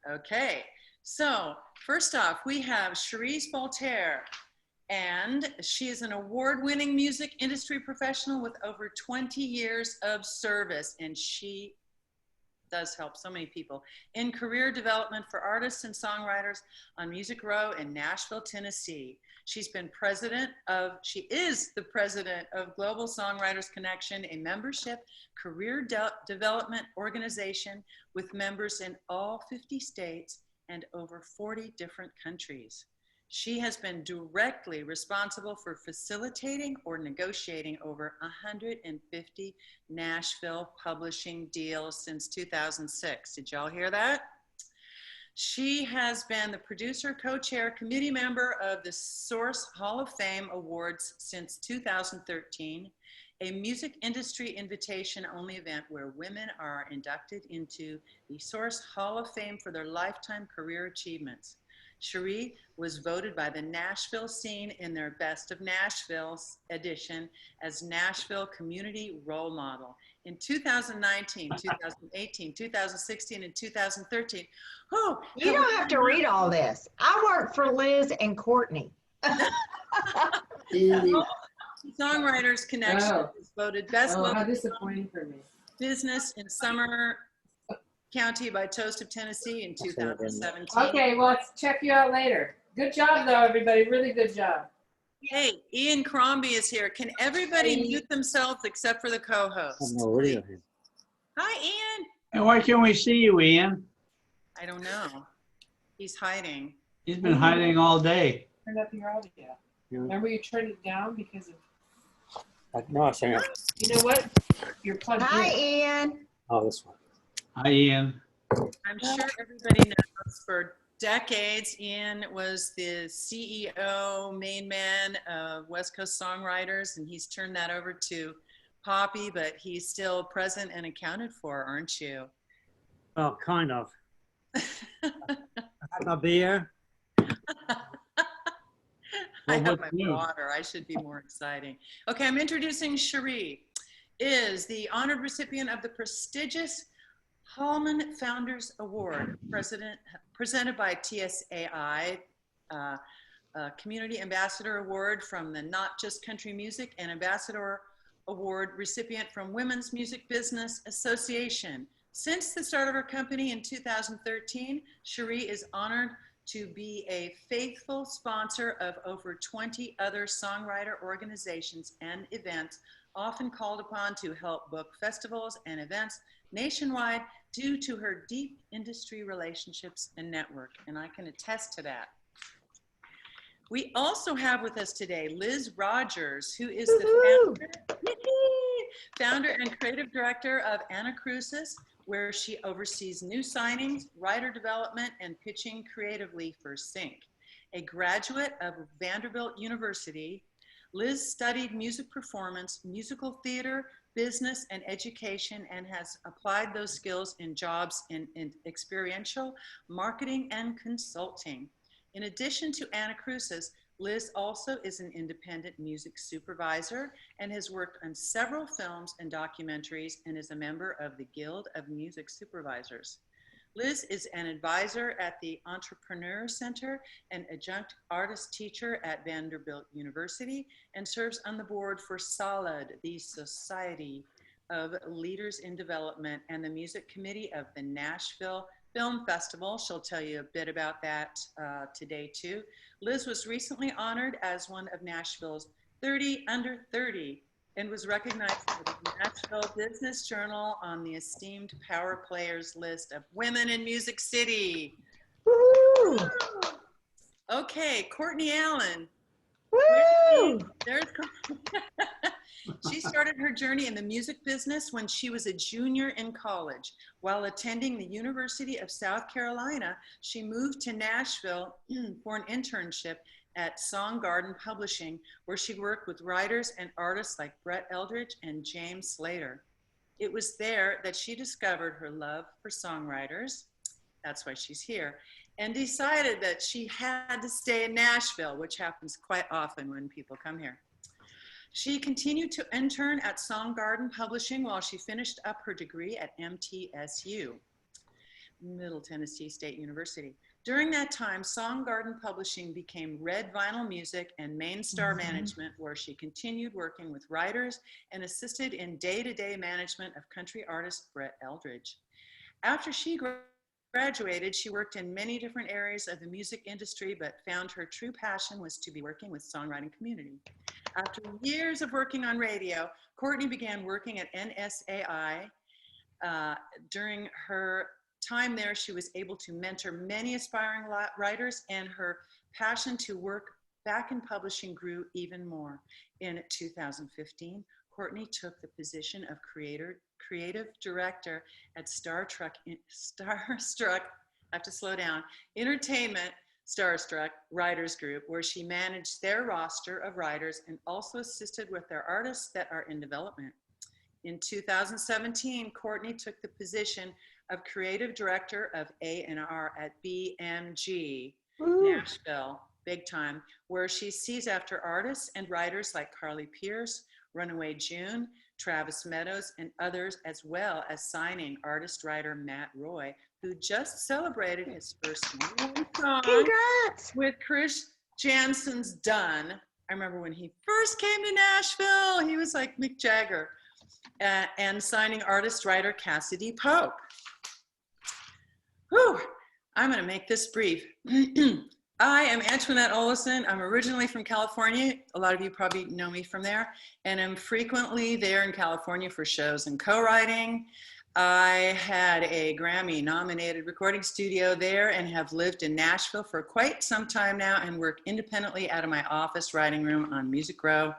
Okay, so first off, we have Sheree Spoltore, and she is an award-winning music industry professional with over 20 years of service, and she does help so many people in career development for artists and songwriters on Music Row in Nashville, Tennessee. She is the president of Global Songwriters Connection, a membership career development organization with members in all 50 states and over 40 different countries. She has been directly responsible for facilitating or negotiating over 150 Nashville publishing deals since 2006. Did y'all hear that? She has been the producer, co-chair, committee member of the Source Hall of Fame Awards since 2013, a music industry invitation-only event where women are inducted into the Source Hall of Fame for their lifetime career achievements. Sheree was voted by the Nashville Scene in their Best of Nashville edition as Nashville Community Role Model. In 2019, 2018, 2016, and 2013. You don't have to read all this. I work for Liz and Courtney. Songwriters Connection is voted Best Local how disappointing for me. Business in Summer County by Toast of Tennessee in 2017. Okay, well, let's check you out later. Good job, though, everybody. Really good job. Hey, Ian Crombie is here. Can everybody mute themselves except for the co-host? Hi, Ian. And why can't we see you, Ian? I don't know. He's hiding. He's been hiding all day. Turn up your audio. Remember you turned it down because of... No, I'm saying. You know what? You're plugged Hi, in. Ian. Oh, this one. Hi, Ian. I'm sure everybody knows for decades, Ian was the CEO, main man of West Coast Songwriters, and he's turned that over to Poppy, but he's still present and accounted for, aren't you? Well, kind of. Have my beer. I have my water. I should be more exciting. Okay, I'm introducing Sheree, is the honored recipient of the prestigious Hallman Founders Award, presented by TSAI, Community Ambassador Award from the Not Just Country Music, and Ambassador Award recipient from Women's Music Business Association. Since the start of her company in 2013, Sheree is honored to be a faithful sponsor of over 20 other songwriter organizations and events, often called upon to help book festivals and events nationwide due to her deep industry relationships and network, and I can attest to that. We also have with us today Liz Rogers, who is the founder and creative director of Anacrusis, where she oversees new signings, writer development, and pitching creatively for Sync. A graduate of Vanderbilt University, Liz studied music performance, musical theater, business, and education, and has applied those skills in jobs in experiential marketing and consulting. In addition to Anacrusis, Liz also is an independent music supervisor and has worked on several films and documentaries and is a member of the Guild of Music Supervisors. Liz is an advisor at the Entrepreneur Center and adjunct artist teacher at Vanderbilt University and serves on the board for SOLID, the Society of Leaders in Development, and the music committee of the Nashville Film Festival. She'll tell you a bit about that today too. Liz was recently honored as one of Nashville's 30 under 30 and was recognized for the Nashville Business Journal on the esteemed Power Players list of women in Music City. Woo! Okay, Courtney Allen. Woo! There's She started her journey in the music business when she was a junior in college. While attending the University of South Carolina, she moved to Nashville for an internship at Song Garden Publishing, where she worked with writers and artists like Brett Eldridge and James Slater. It was there that she discovered her love for songwriters. That's why she's here, and decided that she had to stay in Nashville, which happens quite often when people come here. She continued to intern at Song Garden Publishing while she finished up her degree at MTSU. Middle Tennessee State University. During that time, Song Garden Publishing became Red Vinyl Music and Main Star Management, where she continued working with writers and assisted in day-to-day management of country artist Brett Eldridge. After she graduated, she worked in many different areas of the music industry, but found her true passion was to be working with songwriting community. After years of working on radio, Courtney began working at NSAI. During her time there, she was able to mentor many aspiring writers, and her passion to work back in publishing grew even more. In 2015, Courtney took the position of creative director at Starstruck, I have to slow down, Entertainment Starstruck Writers Group, where she managed their roster of writers and also assisted with their artists that are in development. In 2017, Courtney took the position of creative director of A&R at BMG, Nashville, big time, where she sees after artists and writers like Carly Pierce, Runaway June, Travis Meadows, and others, as well as signing artist-writer Matt Roy, who just celebrated his first #1 song Congrats! with Chris Jansen's Done. I remember when he first came to Nashville, he was like Mick Jagger, and signing artist-writer Cassidy Pope. Whew, I'm gonna make this brief. I am Antoinette Olesen. I'm originally from California. A lot of you probably know me from there. And I'm frequently there in California for shows and co-writing. I had a Grammy-nominated recording studio there and have lived in Nashville for quite some time now and work independently out of my office writing room on Music Row.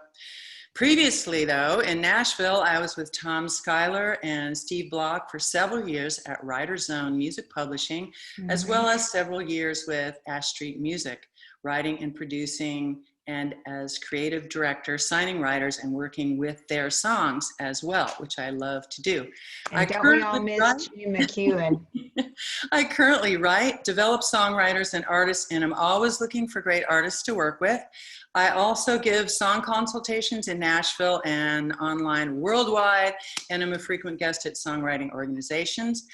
Previously, though, in Nashville, I was with Tom Schuyler and Steve Block for several years at Writer's Zone Music Publishing, as well as several years with Ash Street Music, writing and producing, and as creative director, signing writers and working with their songs as well, which I love to do. And don't we all miss Jim McEwen? I currently write, develop songwriters and artists, and I'm always looking for great artists to work with. I also give song consultations in Nashville and online worldwide, and I'm a frequent guest at songwriting organizations.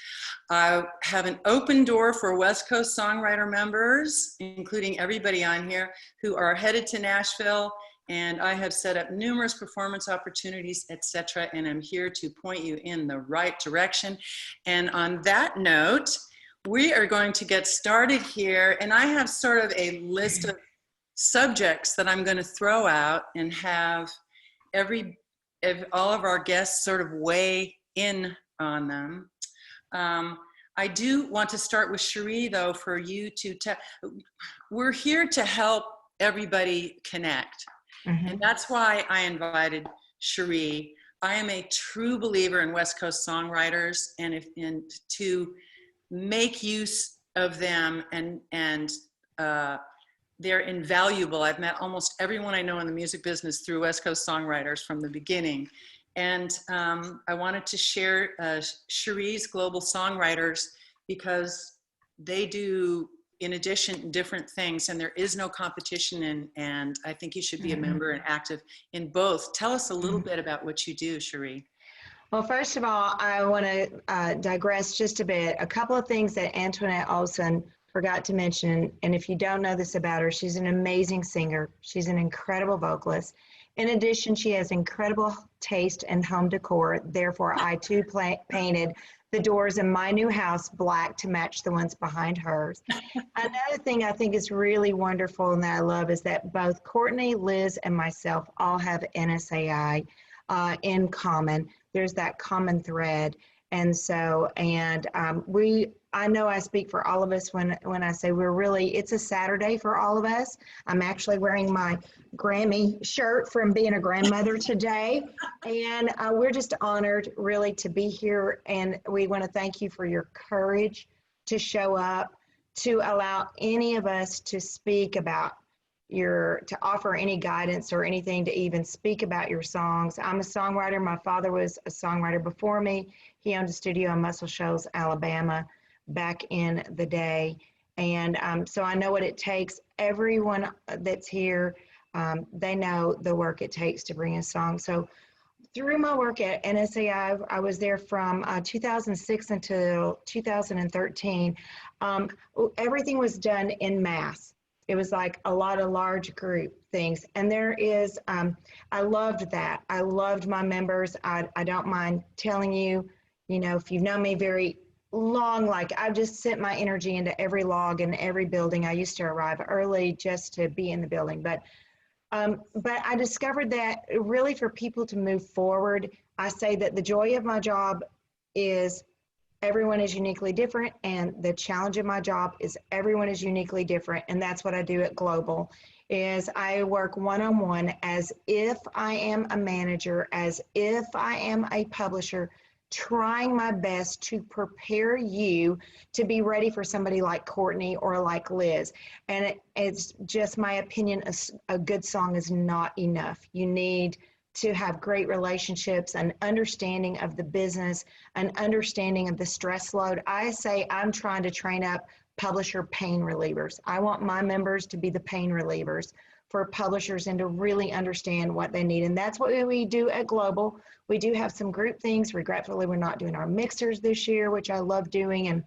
I have an open door for West Coast songwriter members, including everybody on here, who are headed to Nashville, and I have set up numerous performance opportunities, etc., and I'm here to point you in the right direction. And on that note, we are going to get started here, and I have sort of a list of subjects that I'm going to throw out and have all of our guests sort of weigh in on them. I do want to start with Sheree, though, for you to we're here to help everybody connect. And that's why I invited Sheree. I am a true believer in West Coast songwriters, and to make use of them, and they're invaluable. I've met almost everyone I know in the music business through West Coast songwriters from the beginning. And I wanted to share Sheree's Global Songwriters because they do, in addition, different things, and there is no competition, and I think you should be a member and active in both. Tell us a little bit about what you do, Sheree. Well, first of all, I want to digress just a bit. A couple of things that Antoinette Olesen forgot to mention, and if you don't know this about her, she's an amazing singer. She's an incredible vocalist. In addition, she has incredible taste in home decor. Therefore, I too painted the doors in my new house black to match the ones behind hers. Another thing I think is really wonderful and that I love is that both Courtney, Liz, and myself all have NSAI in common. There's that common thread. And so, I know I speak for all of us when I say it's a Saturday for all of us. I'm actually wearing my Grammy shirt from being a grandmother today. And we're just honored really to be here. And we want to thank you for your courage to show up, to allow any of us to speak about to offer any guidance or anything, to even speak about your songs. I'm a songwriter. My father was a songwriter before me. He owned a studio in Muscle Shoals, Alabama, back in the day. And so I know what it takes. Everyone that's here, they know the work it takes to bring a song. So through my work at NSAI, I was there from 2006 until 2013. Everything was done in mass. It was like a lot of large group things. And there is, I loved that. I loved my members. I don't mind telling you, you know, if you've known me very long, like I've just sent my energy into every log and every building. I used to arrive early just to be in the building. But I discovered that really for people to move forward, I say that the joy of my job is everyone is uniquely different, and the challenge of my job is everyone is uniquely different. And that's what I do at Global is I work one-on-one as if I am a manager, as if I am a publisher, trying my best to prepare you to be ready for somebody like Courtney or like Liz. And it's just my opinion, a good song is not enough. You need to have great relationships, an understanding of the business, an understanding of the stress load. I say I'm trying to train up publisher pain relievers. I want my members to be the pain relievers for publishers and to really understand what they need. And that's what we do at Global. We do have some group things. Regretfully, we're not doing our mixers this year, which I love doing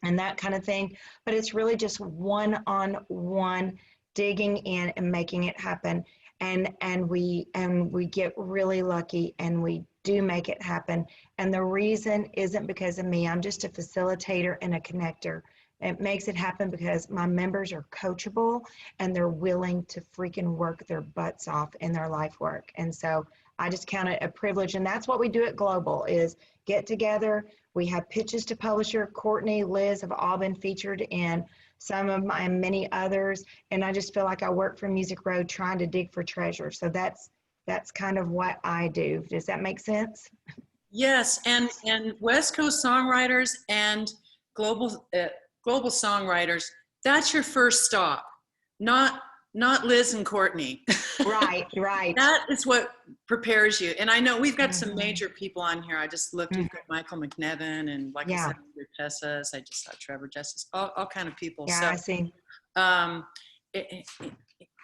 and that kind of thing. But it's really just one-on-one digging in and making it happen. And we get really lucky and we do make it happen. And the reason isn't because of me. I'm just a facilitator and a connector. It makes it happen because my members are coachable and they're willing to freaking work their butts off in their life work. And so I just count it a privilege. And that's what we do at Global is get together. We have pitches to publisher. Courtney, Liz have all been featured in some of my many others. And I just feel like I work for Music Road trying to dig for treasure. So that's kind of what I do. Does that make sense? Yes, and West Coast songwriters and global songwriters, that's your first stop, not Liz and Courtney. Right. That is what prepares you. And I know we've got some major people on here. I just looked, we've got Michael McNevin and like I said, Tessas. I just saw Trevor Justice, all kind of people. Yeah, so, I see.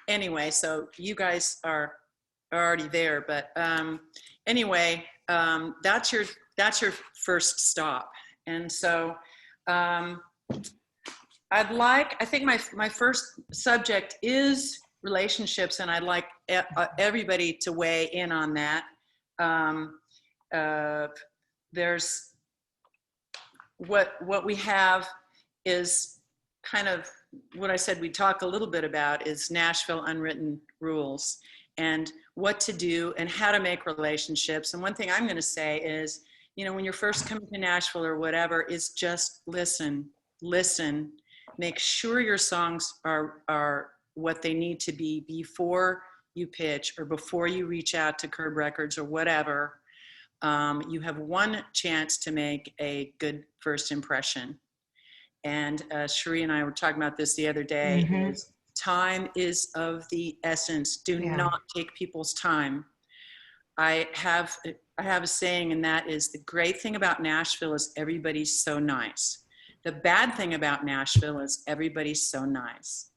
Anyway, so you guys are already there, but anyway, that's your first stop. And so I think my first subject is relationships, and I'd like everybody to weigh in on that. There's what we have is kind of what I said we'd talk a little bit about is Nashville unwritten rules and what to do and how to make relationships. And one thing I'm going to say is, you know, when you're first coming to Nashville or whatever, is just listen, make sure your songs are what they need to be before you pitch or before you reach out to Curb Records or whatever. You have one chance to make a good first impression. And Sheree and I were talking about this the other day. Is time is of the essence. Do not take people's time. I have a saying, and that is the great thing about Nashville is everybody's so nice. The bad thing about Nashville is everybody's so nice.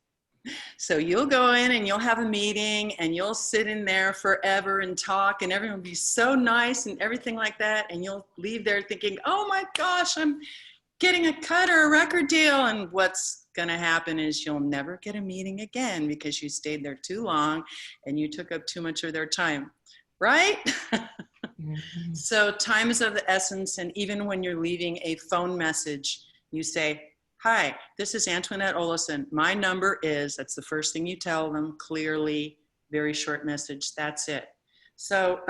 So you'll go in and you'll have a meeting and you'll sit in there forever and talk and everyone will be so nice and everything like that. And you'll leave there thinking, oh my gosh, I'm getting a cut or a record deal. And what's going to happen is you'll never get a meeting again because you stayed there too long and you took up too much of their time, right? So time is of the essence. And even when you're leaving a phone message, you say, hi, this is Antoinette Olesen. My number is, that's the first thing you tell them, clearly, very short message, that's it. So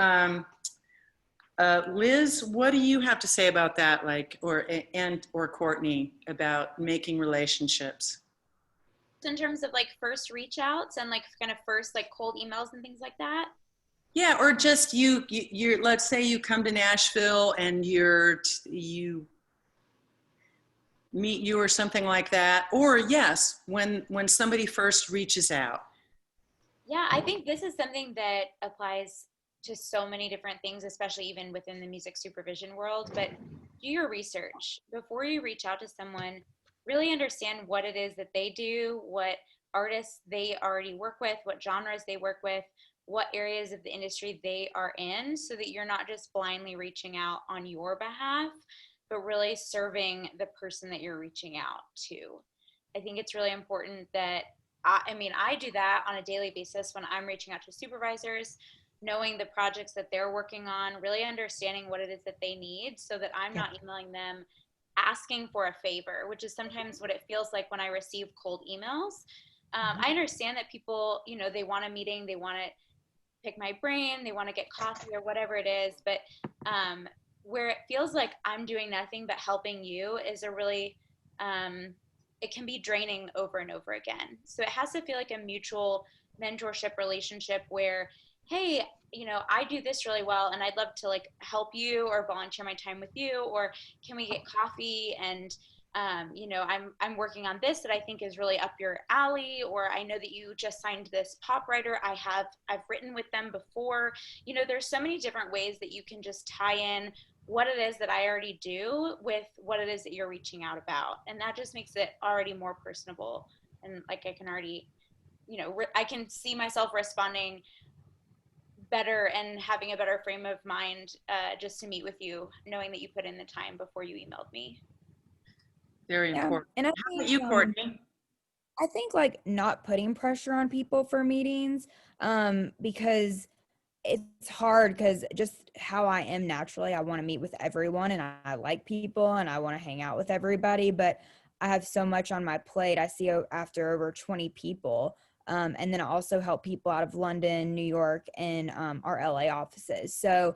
Liz, what do you have to say about that, like, or Courtney, about making relationships? In terms of like first reach outs and like kind of first like cold emails and things like that? Yeah, or just you're let's say you come to Nashville and you meet you or something like that, or yes, when somebody first reaches out. Yeah, I think this is something that applies to so many different things, especially even within the music supervision world. But do your research before you reach out to someone. Really understand what it is that they do, what artists they already work with, what genres they work with, what areas of the industry they are in, so that you're not just blindly reaching out on your behalf, but really serving the person that you're reaching out to. I think it's really important that, I do that on a daily basis when I'm reaching out to supervisors, knowing the projects that they're working on, really understanding what it is that they need, so that I'm not emailing them asking for a favor, which is sometimes what it feels like when I receive cold emails. I understand that people, they want a meeting, they want to pick my brain, they want to get coffee or whatever it is, but where it feels like I'm doing nothing but helping you is a really, it can be draining over and over again. So it has to feel like a mutual mentorship relationship where, hey, I do this really well and I'd love to like help you or volunteer my time with you, or can we get coffee, and I'm working on this that I think is really up your alley, or I know that you just signed this pop writer. I've written with them before. There's so many different ways that you can just tie in what it is that I already do with what it is that you're reaching out about. And that just makes it already more personable. And like, I can already, I can see myself responding better and having a better frame of mind just to meet with you, knowing that you put in the time before you emailed me. Very important. And I How think, about you, Courtney? I think like not putting pressure on people for meetings, because it's hard, because just how I am naturally, I want to meet with everyone and I like people and I want to hang out with everybody, but I have so much on my plate. I see after over 20 people. And then I also help people out of London, New York, and our LA offices. So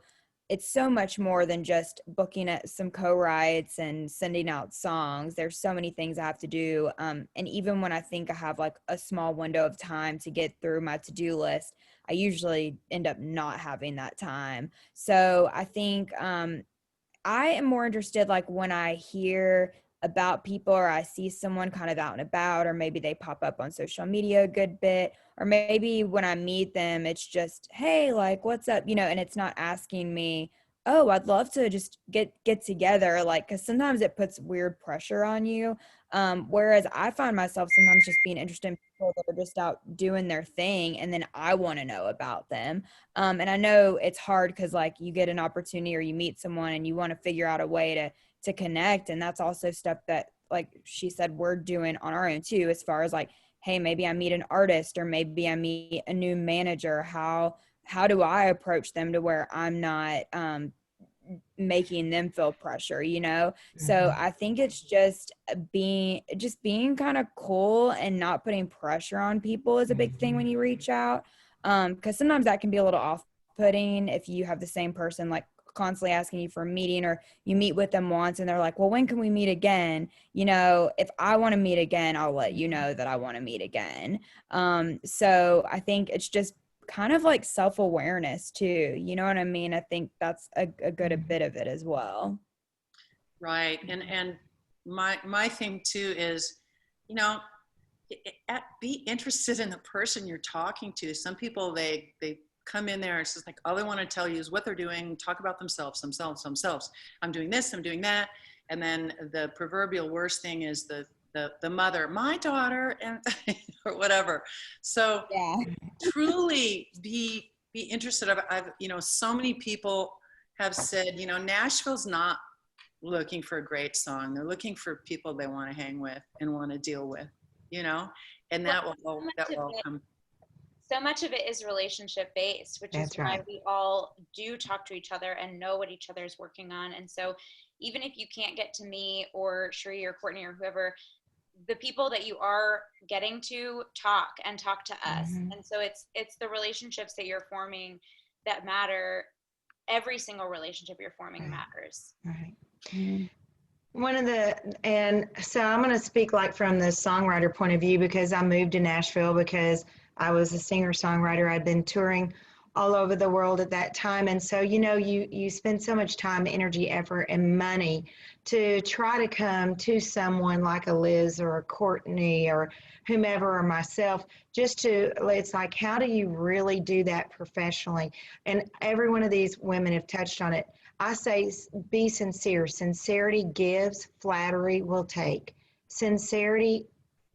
it's so much more than just booking at some co-writes and sending out songs. There's so many things I have to do. And even when I think I have like a small window of time to get through my to-do list, I usually end up not having that time. So I think I am more interested like when I hear about people, or I see someone kind of out and about, or maybe they pop up on social media a good bit, or maybe when I meet them, it's just, hey, like, what's up? And it's not asking me, oh, I'd love to just get together. Like, cause sometimes it puts weird pressure on you. Whereas I find myself sometimes just being interested in people that are just out doing their thing, and then I want to know about them. And I know it's hard because like you get an opportunity or you meet someone and you want to figure out a way to connect. And that's also stuff that, like she said, we're doing on our own too, as far as like, hey, maybe I meet an artist, or maybe I meet a new manager. How do I approach them to where I'm not making them feel pressure, So I think it's just being kind of cool and not putting pressure on people is a big thing when you reach out. Because sometimes that can be a little off-putting if you have the same person like constantly asking you for a meeting, or you meet with them once and they're like, well, when can we meet again? If I want to meet again, I'll let you know that I want to meet again. So I think it's just kind of like self-awareness too. You know what I mean? I think that's a good bit of it as well. Right. And my thing too is, be interested in the person you're talking to. Some people, they come in there, it's just like, all they want to tell you is what they're doing, talk about themselves. I'm doing this, I'm doing that. And then the proverbial worst thing is the mother, my daughter, and or whatever. So Yeah. truly be interested. I've so many people have said, Nashville's not looking for a great song. They're looking for people they want to hang with and want to deal with, and that will come. So much of it is relationship based, which is why we all do talk to each other and know what each other is working on. And so even if you can't get to me or Sheree or Courtney or whoever, the people that you are getting to talk to us. And so it's the relationships that you're forming that matter. Every single relationship you're forming matters. Right. And so I'm going to speak like from the songwriter point of view, because I moved to Nashville because I was a singer-songwriter. I'd been touring all over the world at that time. And so, you spend so much time, energy, effort, and money to try to come to someone like a Liz or a Courtney or whomever, or myself, it's like, how do you really do that professionally? And every one of these women have touched on it. I say, be sincere. Sincerity gives, flattery will take. Sincerity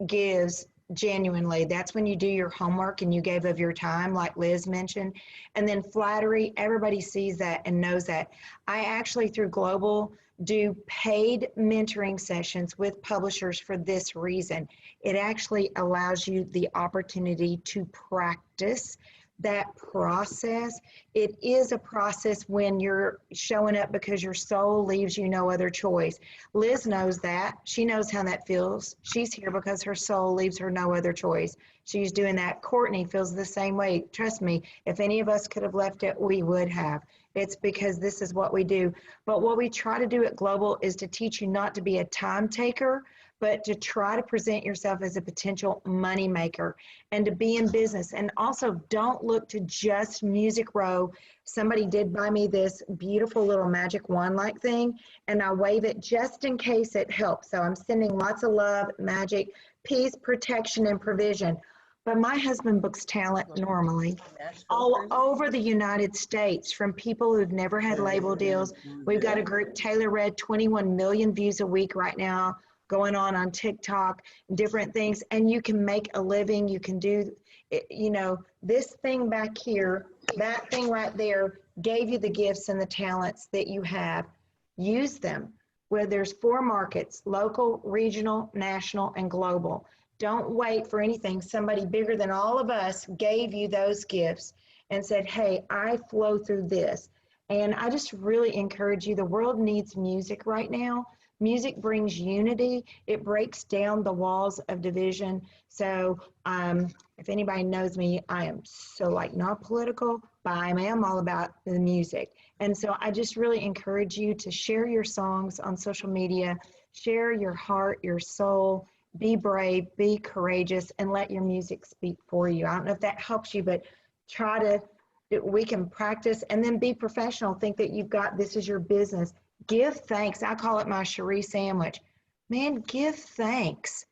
gives, genuinely. That's when you do your homework and you gave of your time, like Liz mentioned. And then flattery, everybody sees that and knows that. I actually, through Global, do paid mentoring sessions with publishers for this reason. It actually allows you the opportunity to practice that process. It is a process when you're showing up because your soul leaves you no other choice. Liz knows that. She knows how that feels. She's here because her soul leaves her no other choice. She's doing that. Courtney feels the same way. Trust me, if any of us could have left it, we would have. It's because this is what we do. But what we try to do at Global is to teach you not to be a time taker, but to try to present yourself as a potential money maker and to be in business. And also don't look to just Music Row. Somebody did buy me this beautiful little magic wand-like thing, and I wave it just in case it helps. So I'm sending lots of love, magic, peace, protection, and provision. But my husband books talent normally all over the United States from people who've never had label deals. We've got a group, Taylor Red, 21 million views a week right now, going on TikTok, different things, and you can make a living. You can do, you know, this thing back here, that thing right there gave you the gifts and the talents that you have. Use them. Where there's 4 markets: local, regional, national, and global. Don't wait for anything. Somebody bigger than all of us gave you those gifts and said, hey, I flow through this. And I just really encourage you. The world needs music right now. Music brings unity. It breaks down the walls of division. So if anybody knows me, I am so not political, but I am all about the music. And so I just really encourage you to share your songs on social media, share your heart, your soul, be brave, be courageous, and let your music speak for you. I don't know if that helps you, but try to, we can practice and then be professional. Think that you've got, this is your business. Give thanks. I call it my Sheree sandwich. Man, give thanks.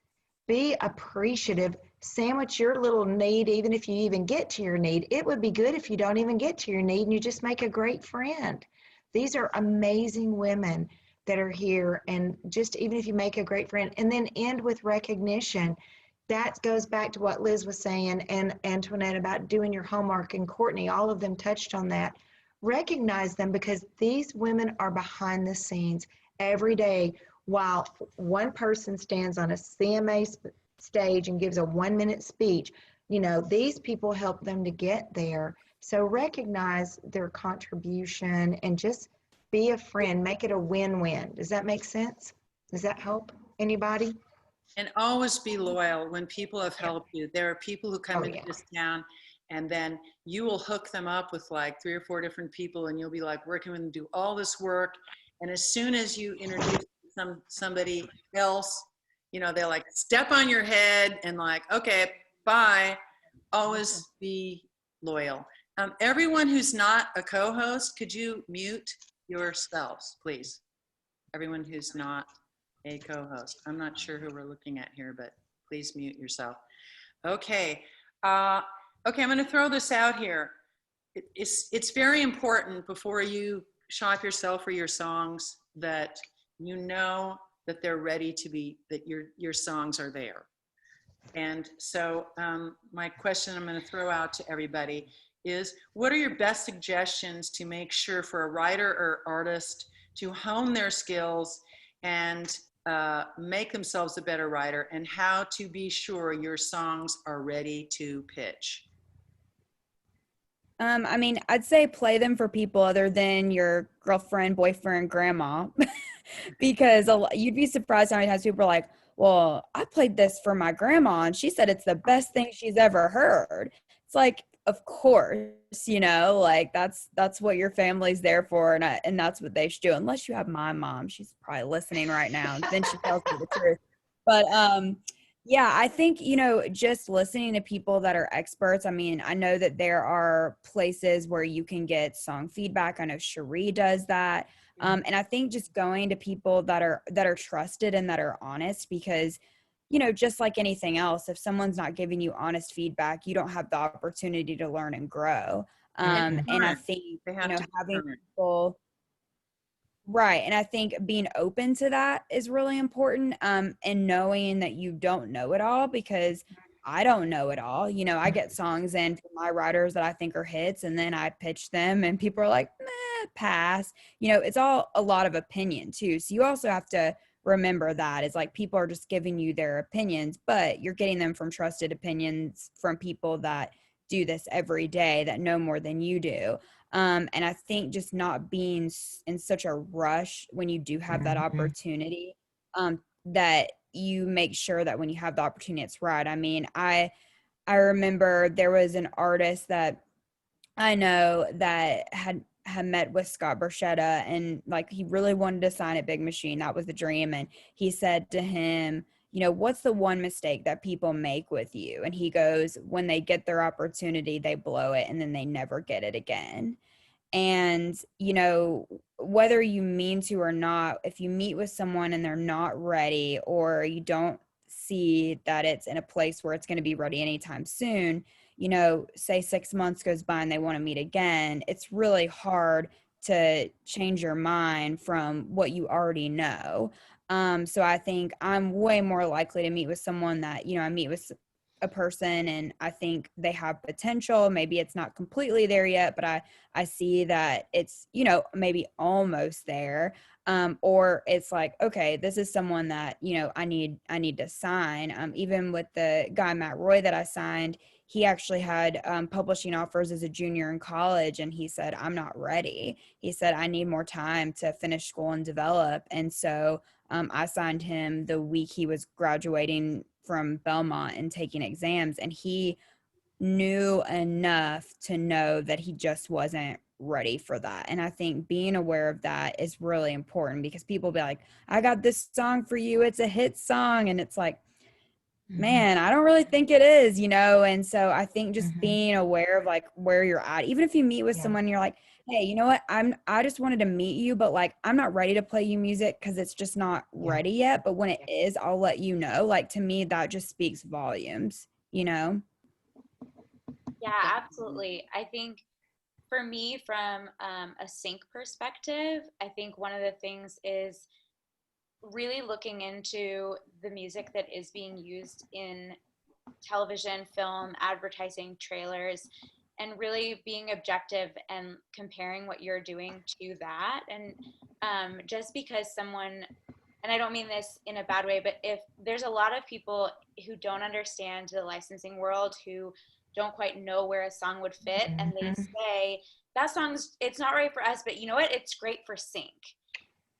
Be appreciative. Sandwich your little need, even if you even get to your need. It would be good if you don't even get to your need and you just make a great friend. These are amazing women that are here, and just even if you make a great friend, and then end with recognition. That goes back to what Liz was saying and Antoinette about doing your homework, and Courtney, all of them touched on that. Recognize them, because these women are behind the scenes every day. While one person stands on a CMA stage and gives a 1-minute speech, you know, these people help them to get there. So recognize their contribution and just be a friend. Make it a win-win. Does that make sense? Does that help anybody? And always be loyal when people have helped you. There are people who come into this town, and then you will hook them up with like 3 or 4 different people, and you'll be like working with them, do all this work. And as soon as you introduce somebody else, you know, they're like step on your head and like, okay, bye. Always be loyal. Everyone who's not a co-host, could you mute yourselves, please? Everyone who's not a co-host. I'm not sure who we're looking at here, but please mute yourself. Okay. Okay, I'm going to throw this out here. It's very important before you shop yourself for your songs that you know that they're ready to be, that your songs are there. And so my question I'm going to throw out to everybody is, what are your best suggestions to make sure for a writer or artist to hone their skills and make themselves a better writer, and how to be sure your songs are ready to pitch? I mean, I'd say play them for people other than your girlfriend, boyfriend, grandma, because you'd be surprised how many times people are like, well, I played this for my grandma and she said it's the best thing she's ever heard. It's like, of course, you know, like that's what your family's there for, and that's what they should do. Unless you have my mom, she's probably listening right now, and then she tells me the truth. But yeah, I think, you know, just listening to people that are experts. I mean, I know that there are places where you can get song feedback. I know Sheree does that. And I think just going to people that are trusted and that are honest, because, you know, just like anything else, if someone's not giving you honest feedback, you don't have the opportunity to learn and grow. And I think, you know, having people, right. And I think being open to that is really important. And knowing that you don't know it all, because I don't know it all. You know, I get songs in from my writers that I think are hits, and then I pitch them, and people are like, meh, pass. You know, it's all a lot of opinion too. So you also have to remember that it's like people are just giving you their opinions, but you're getting them from trusted opinions from people that do this every day, that know more than you do. And I think just not being in such a rush when you do have that opportunity, that you make sure that when you have the opportunity, it's right. I mean, I remember there was an artist that I know that had met with Scott Borchetta, and like he really wanted to sign at Big Machine. That was the dream. And he said to him, you know, what's the one mistake that people make with you? And he goes, when they get their opportunity, they blow it and then they never get it again. And, you know, whether you mean to or not, if you meet with someone and they're not ready, or you don't see that it's in a place where it's going to be ready anytime soon, you know, say 6 months goes by and they want to meet again, it's really hard to change your mind from what you already know. So I think I'm way more likely to meet with someone that, you know, I meet with a person and I think they have potential. Maybe it's not completely there yet, but I see that it's, you know, maybe almost there. Or it's like, okay, this is someone that, you know, I need to sign. Even with the guy, Matt Roy, that I signed, he actually had publishing offers as a junior in college. And he said, I'm not ready. He said, I need more time to finish school and develop. And so I signed him the week he was graduating from Belmont and taking exams, and he knew enough to know that he just wasn't ready for that. And I think being aware of that is really important, because people be like, I got this song for you, it's a hit song, and it's like, man, I don't really think it is, you know? And so I think just being aware of like where you're at, even if you meet with someone, you're like, hey, you know what? I just wanted to meet you, but like, I'm not ready to play you music because it's just not ready yet. But when it is, I'll let you know. Like, to me, that just speaks volumes, you know? Yeah, absolutely. I think for me, from a sync perspective, I think one of the things is really looking into the music that is being used in television, film, advertising, trailers, and really being objective and comparing what you're doing to that. And just because someone, and I don't mean this in a bad way, but if there's a lot of people who don't understand the licensing world, who don't quite know where a song would fit, and they say, that song's, it's not right for us, but you know what? It's great for sync.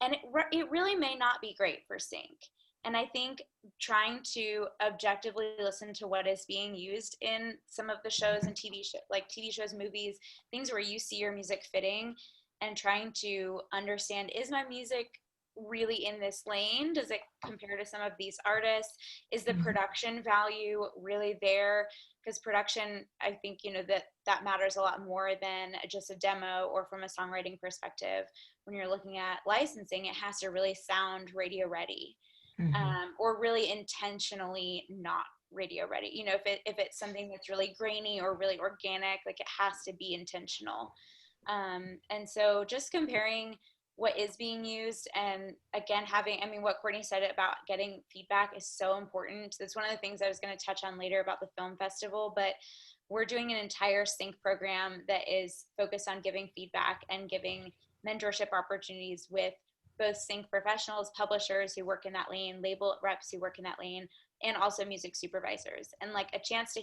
And it really may not be great for sync. And I think trying to objectively listen to what is being used in some of the shows and TV shows, like TV shows, movies, things where you see your music fitting, and trying to understand, is my music really in this lane? Does it compare to some of these artists? Is the production value really there? Because production, I think, you know, that matters a lot more than just a demo, or from a songwriting perspective. When you're looking at licensing, it has to really sound radio ready. Or really intentionally not radio ready. You know, if it's something that's really grainy or really organic, like, it has to be intentional. And so just comparing what is being used, and again, having, I mean, what Courtney said about getting feedback is so important. That's one of the things I was going to touch on later about the film festival, but we're doing an entire sync program that is focused on giving feedback and giving mentorship opportunities with both sync professionals, publishers who work in that lane, label reps who work in that lane, and also music supervisors. And like, a chance to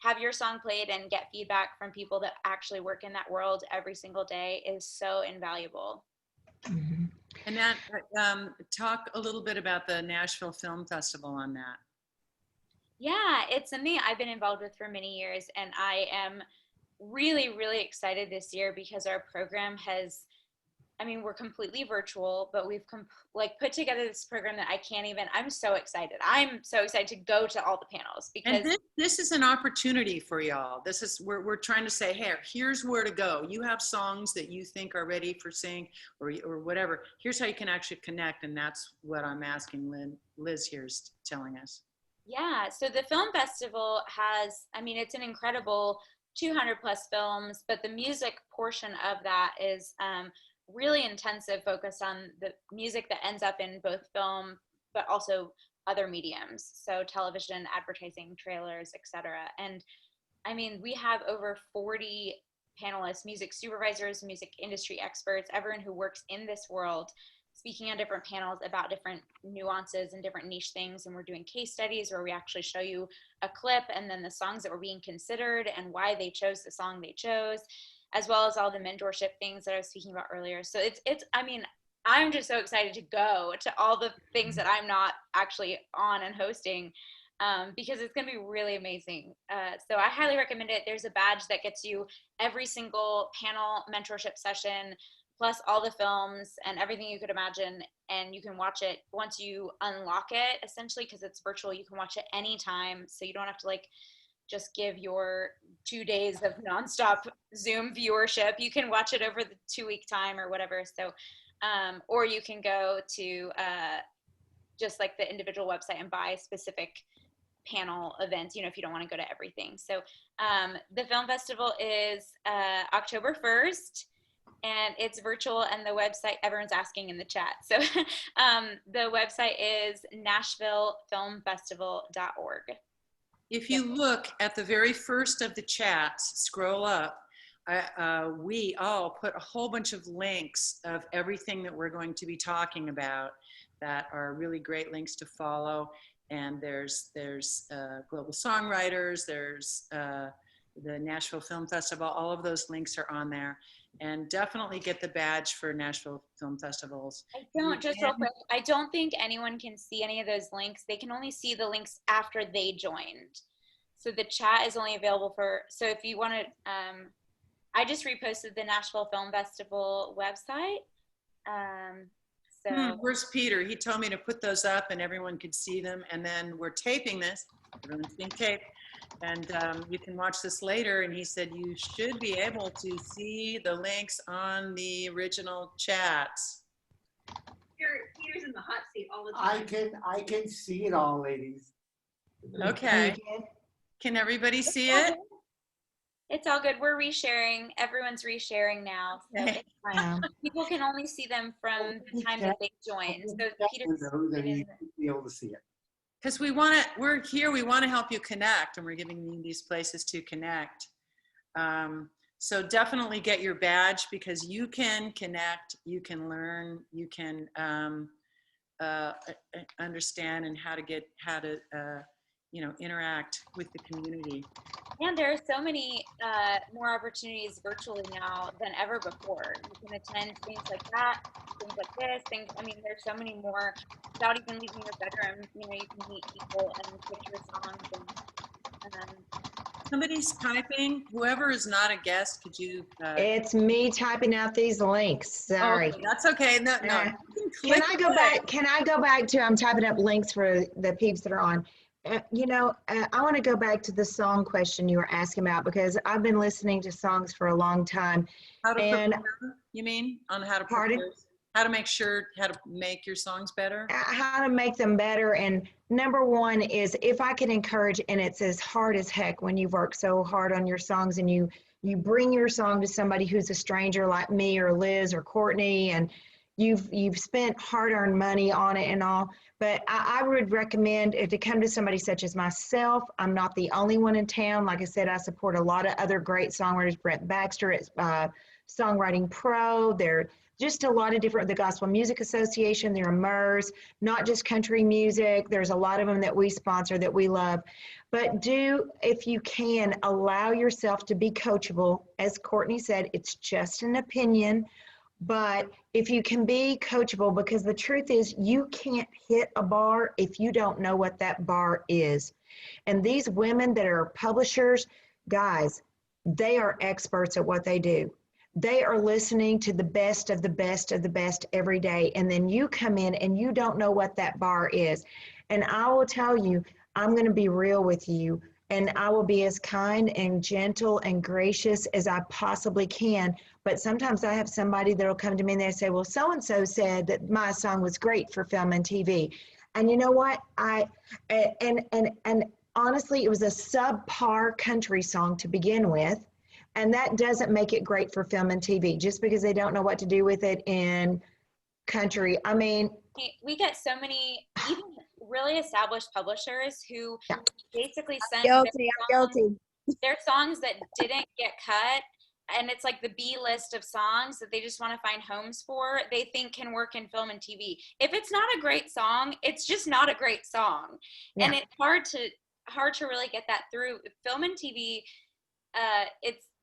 have your song played and get feedback from people that actually work in that world every single day is so invaluable. And that, talk a little bit about the Nashville Film Festival on that. Yeah, it's something I've been involved with for many years, and I am really, really excited this year because our program has, I mean, we're completely virtual, but we've put together this program that I'm so excited. I'm so excited to go to all the panels, because and this is an opportunity for y'all. This is, we're trying to say, hey, here's where to go. You have songs that you think are ready for sync, or whatever. Here's how you can actually connect. And that's what I'm asking Liz here is telling us. Yeah, so the film festival has, I mean, it's an incredible 200 plus films, but the music portion of that is really intensive focus on the music that ends up in both film, but also other mediums, so television, advertising, trailers, etc. And I mean, we have over 40 panelists, music supervisors, music industry experts, everyone who works in this world, speaking on different panels about different nuances and different niche things. And we're doing case studies where we actually show you a clip and then the songs that were being considered and why they chose the song they chose, as well as all the mentorship things that I was speaking about earlier. So I mean, I'm just so excited to go to all the things that I'm not actually on and hosting, because it's going to be really amazing. So I highly recommend it. There's a badge that gets you every single panel mentorship session, plus all the films and everything you could imagine. And you can watch it once you unlock it, essentially, because it's virtual. You can watch it anytime. So you don't have to like just give your 2 days of nonstop Zoom viewership. You can watch it over the 2-week time or whatever. So, or you can go to just like the individual website and buy specific panel events, you know, if you don't want to go to everything. So the film festival is October 1st. And it's virtual, and the website, everyone's asking in the chat. So the website is nashvillefilmfestival.org. If you look at the very first of the chats, scroll up, we all put a whole bunch of links of everything that we're going to be talking about that are really great links to follow. And there's Global Songwriters, there's the Nashville Film Festival, all of those links are on there. And definitely get the badge for Nashville Film Festivals. Real quick, I don't think anyone can see any of those links. They can only see the links after they joined. So the chat is only available so if you want to, I just reposted the Nashville Film Festival website. Where's Peter? He told me to put those up and everyone could see them. And then we're taping this, everyone's being taped. And you can watch this later. And he said you should be able to see the links on the original chats. Peter's in the hot seat all the time. I can see it all, ladies. Okay. Can everybody see it? It's all good. We're resharing. Everyone's resharing now. So it's fine. People can only see them from the time that they join. So Peter's be able to see it. Because we're here, we want to help you connect, and we're giving you these places to connect. So definitely get your badge, because you can connect, you can learn, you can understand and how to interact with the community. And there are so many more opportunities virtually now than ever before. You can attend things like that, things like this, there's so many more without even leaving your bedroom. You know, you can meet people and pick your songs. And somebody's typing. Whoever is not a guest, could you? It's me typing out these links. Sorry. Okay, that's okay. No. Can I go back? Can I go back to? I'm typing up links for the peeps that are on. I want to go back to the song question you were asking about, because I've been listening to songs for a long time. How to prepare, you mean? On how to prepare? Pardon? How to make your songs better? How to make them better. And number one is, if I can encourage, and it's as hard as heck when you've worked so hard on your songs and you bring your song to somebody who's a stranger like me or Liz or Courtney, and you've spent hard-earned money on it and all. But I would recommend to come to somebody such as myself. I'm not the only one in town. Like I said, I support a lot of other great songwriters. Brent Baxter at Songwriting Pro. There just a lot of different, the Gospel Music Association, there are MERS, not just country music. There's a lot of them that we sponsor that we love. But if you can, allow yourself to be coachable. As Courtney said, it's just an opinion. But if you can be coachable, because the truth is you can't hit a bar if you don't know what that bar is. And these women that are publishers, guys, they are experts at what they do. They are listening to the best of the best of the best every day. And then you come in and you don't know what that bar is. And I will tell you, I'm going to be real with you. And I will be as kind and gentle and gracious as I possibly can. But sometimes I have somebody that will come to me and they say, well, so-and-so said that my song was great for film and TV. And you know what? And honestly, it was a subpar country song to begin with. And that doesn't make it great for film and TV, just because they don't know what to do with it in country. I mean, we get so many, even really established publishers who basically send Guilty. I'm guilty. their songs that didn't get cut, and it's like the B list of songs that they just want to find homes for, they think can work in film and TV. If it's not a great song, it's just not a great song. Yeah. And it's hard to really get that through. Film and TV,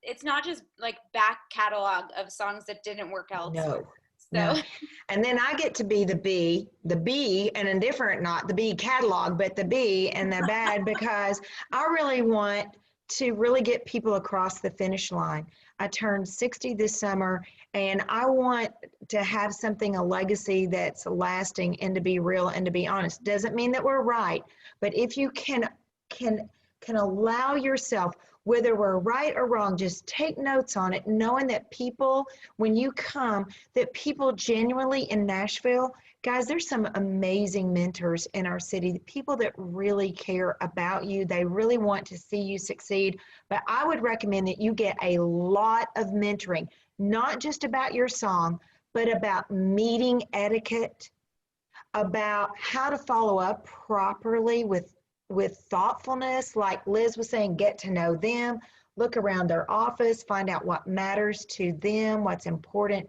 it's not just like back catalog of songs that didn't work elsewhere. No. So And then I get to be the B, and a different, not the B catalog, but the B and the bad, because I really want to really get people across the finish line. I turned 60 this summer, and I want to have something, a legacy that's lasting, and to be real and to be honest. Doesn't mean that we're right, but if you can allow yourself, whether we're right or wrong, just take notes on it, knowing that people, when you come, that people genuinely in Nashville, guys, there's some amazing mentors in our city, people that really care about you. They really want to see you succeed. But I would recommend that you get a lot of mentoring, not just about your song, but about meeting etiquette, about how to follow up properly with thoughtfulness, like Liz was saying, get to know them, look around their office, find out what matters to them, what's important,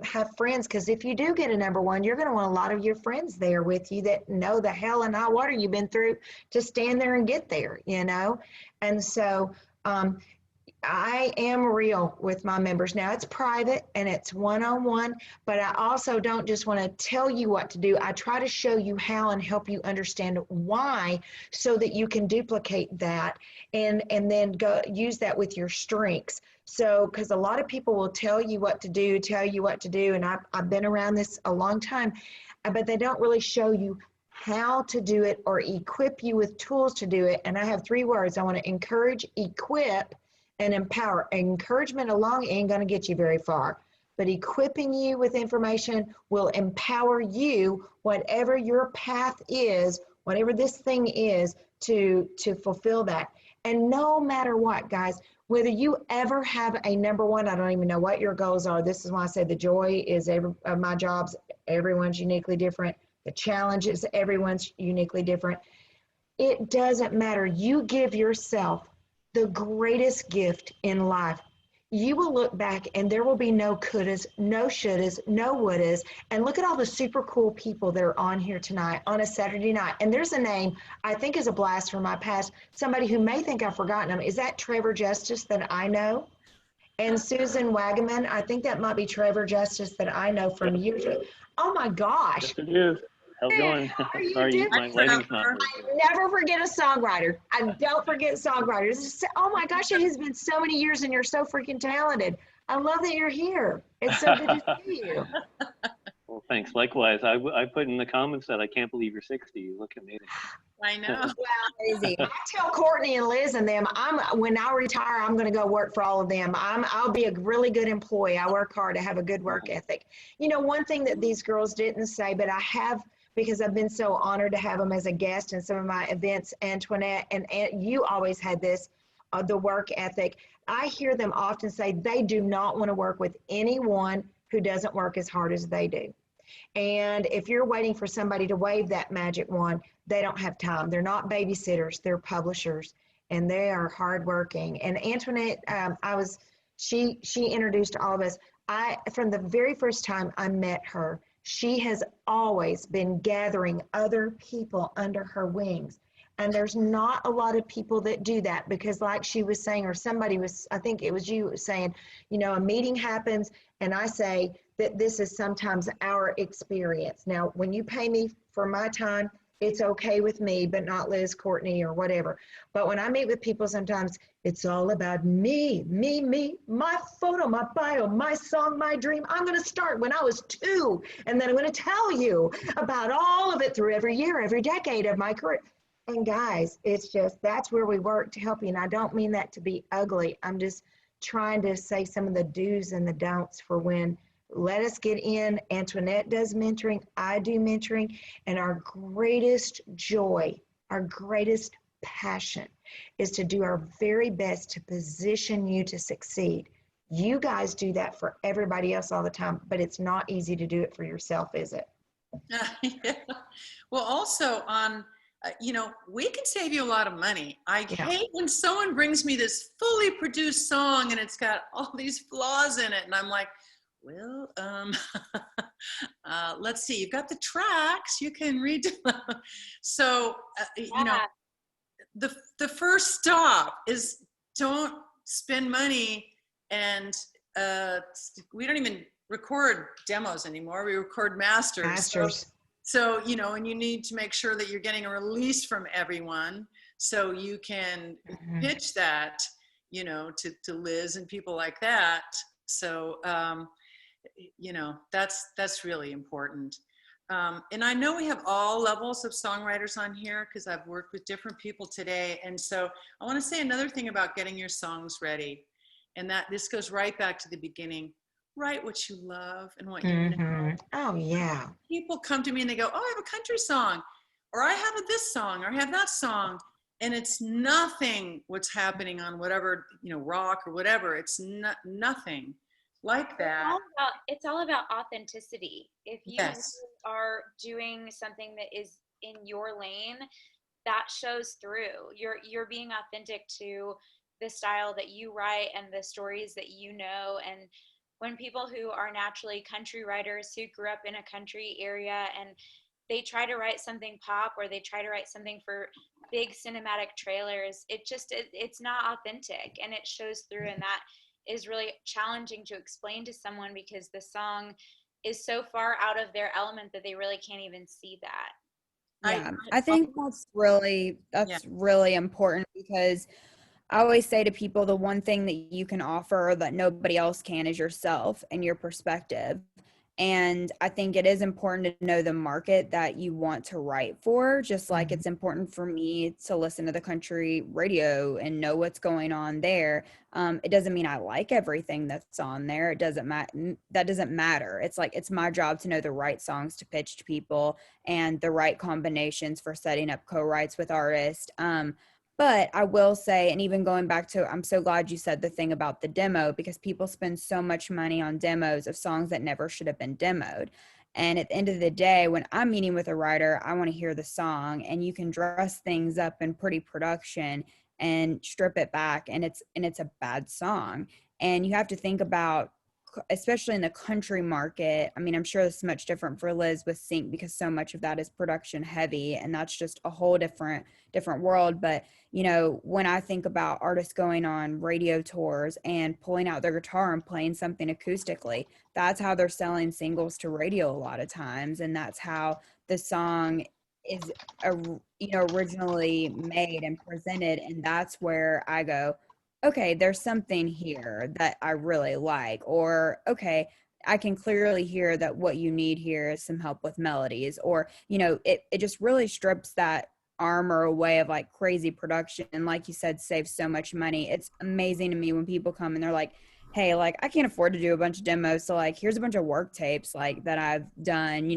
have friends, because if you do get a number one, you're going to want a lot of your friends there with you that know the hell and high water you've been through to stand there and get there, you know? And so I am real with my members. Now it's private and it's one-on-one, but I also don't just want to tell you what to do. I try to show you how and help you understand why, so that you can duplicate that and then go use that with your strengths. So, because a lot of people will tell you what to do, and I've been around this a long time, but they don't really show you how to do it or equip you with tools to do it. And I have 3 words. I want to encourage, equip, and empower. Encouragement alone ain't going to get you very far, but equipping you with information will empower you, whatever your path is, whatever this thing is, to fulfill that. And no matter what, guys, whether you ever have a number one, I don't even know what your goals are. This is why I say the joy is of my jobs. Everyone's uniquely different. The challenge is everyone's uniquely different. It doesn't matter. You give yourself the greatest gift in life. You will look back and there will be no couldas, no shouldas, no wouldas. And look at all the super cool people that are on here tonight on a Saturday night. And there's a name I think is a blast from my past. Somebody who may think I've forgotten them. Is that Trevor Justice that I know? And Susan Wagaman, I think that might be Trevor Justice that I know from years ago. Oh my gosh. Yes, it is. How's it going? How are you Sorry, doing? my lighting's not. I never forget a songwriter. I don't forget songwriters. Oh my gosh, it has been so many years and you're so freaking talented. I love that you're here. It's so good to see you. Well, thanks. Likewise. I put in the comments that I can't believe you're 60. You look amazing. I know. Well, easy. I tell Courtney and Liz and them, when I retire, I'm going to go work for all of them. I'll be a really good employee. I work hard. I have a good work ethic. You know, one thing that these girls didn't say, but I have, because I've been so honored to have them as a guest in some of my events, Antoinette, and you always had this, the work ethic. I hear them often say they do not want to work with anyone who doesn't work as hard as they do. And if you're waiting for somebody to wave that magic wand, they don't have time. They're not babysitters, they're publishers, and they are hardworking. And Antoinette, she introduced all of us. From the very first time I met her, she has always been gathering other people under her wings. And there's not a lot of people that do that, because like she was saying, or somebody was, I think it was you saying, you know, a meeting happens and I say that this is sometimes our experience. Now, when you pay me for my time, it's okay with me, but not Liz, Courtney, or whatever. But when I meet with people, sometimes it's all about me, my photo, my bio, my song, my dream. I'm going to start when I was 2, and then I'm going to tell you about all of it through every year, every decade of my career. And guys, it's just, that's where we work to help you. And I don't mean that to be ugly. I'm just trying to say some of the do's and the don'ts for when. Let us get in. Antoinette does mentoring. I do mentoring. And our greatest joy, our greatest passion is to do our very best to position you to succeed. You guys do that for everybody else all the time, but it's not easy to do it for yourself, is it? Yeah. Well, also on, we can save you a lot of money. I hate when someone brings me this fully produced song and it's got all these flaws in it. And I'm like, well, let's see, you've got the tracks, you can read. So, the first stop is don't spend money and we don't even record demos anymore. We record masters. So, and you need to make sure that you're getting a release from everyone so you can pitch that, to Liz and people like that. So, that's really important. And I know we have all levels of songwriters on here because I've worked with different people today. And so I want to say another thing about getting your songs ready. And that this goes right back to the beginning. Write what you love and what you know. Oh, yeah. People come to me and they go, oh, I have a country song, or I have this song, or I have that song. And it's nothing what's happening on whatever, rock or whatever. It's nothing like that. It's all about authenticity. If you are doing something that is in your lane, that shows through. You're being authentic to the style that you write and the stories that you know. And when people who are naturally country writers who grew up in a country area and they try to write something pop or they try to write something for big cinematic trailers, it's not authentic, and it shows through. And that is really challenging to explain to someone because the song is so far out of their element that they really can't even see that. Yeah, I think that's really important because I always say to people, the one thing that you can offer that nobody else can is yourself and your perspective. And I think it is important to know the market that you want to write for, just like it's important for me to listen to the country radio and know what's going on there. It doesn't mean I like everything that's on there. It doesn't matter. That doesn't matter. It's like, it's my job to know the right songs to pitch to people and the right combinations for setting up co-writes with artists. But I will say, and even going back to, I'm so glad you said the thing about the demo, because people spend so much money on demos of songs that never should have been demoed. And at the end of the day, when I'm meeting with a writer, I want to hear the song, and you can dress things up in pretty production and strip it back, and it's a bad song. And you have to think about, especially in the country market. I mean, I'm sure this is much different for Liz with Sync because so much of that is production heavy, and that's just a whole different world. But when I think about artists going on radio tours and pulling out their guitar and playing something acoustically, that's how they're selling singles to radio a lot of times, and that's how the song is originally made and presented. And that's where I go, okay, there's something here that I really like, or okay, I can clearly hear that what you need here is some help with melodies, or it just really strips that armor away of like crazy production, and like you said, saves so much money. It's amazing to me when people come and they're like, hey, like I can't afford to do a bunch of demos, so like here's a bunch of work tapes like that I've done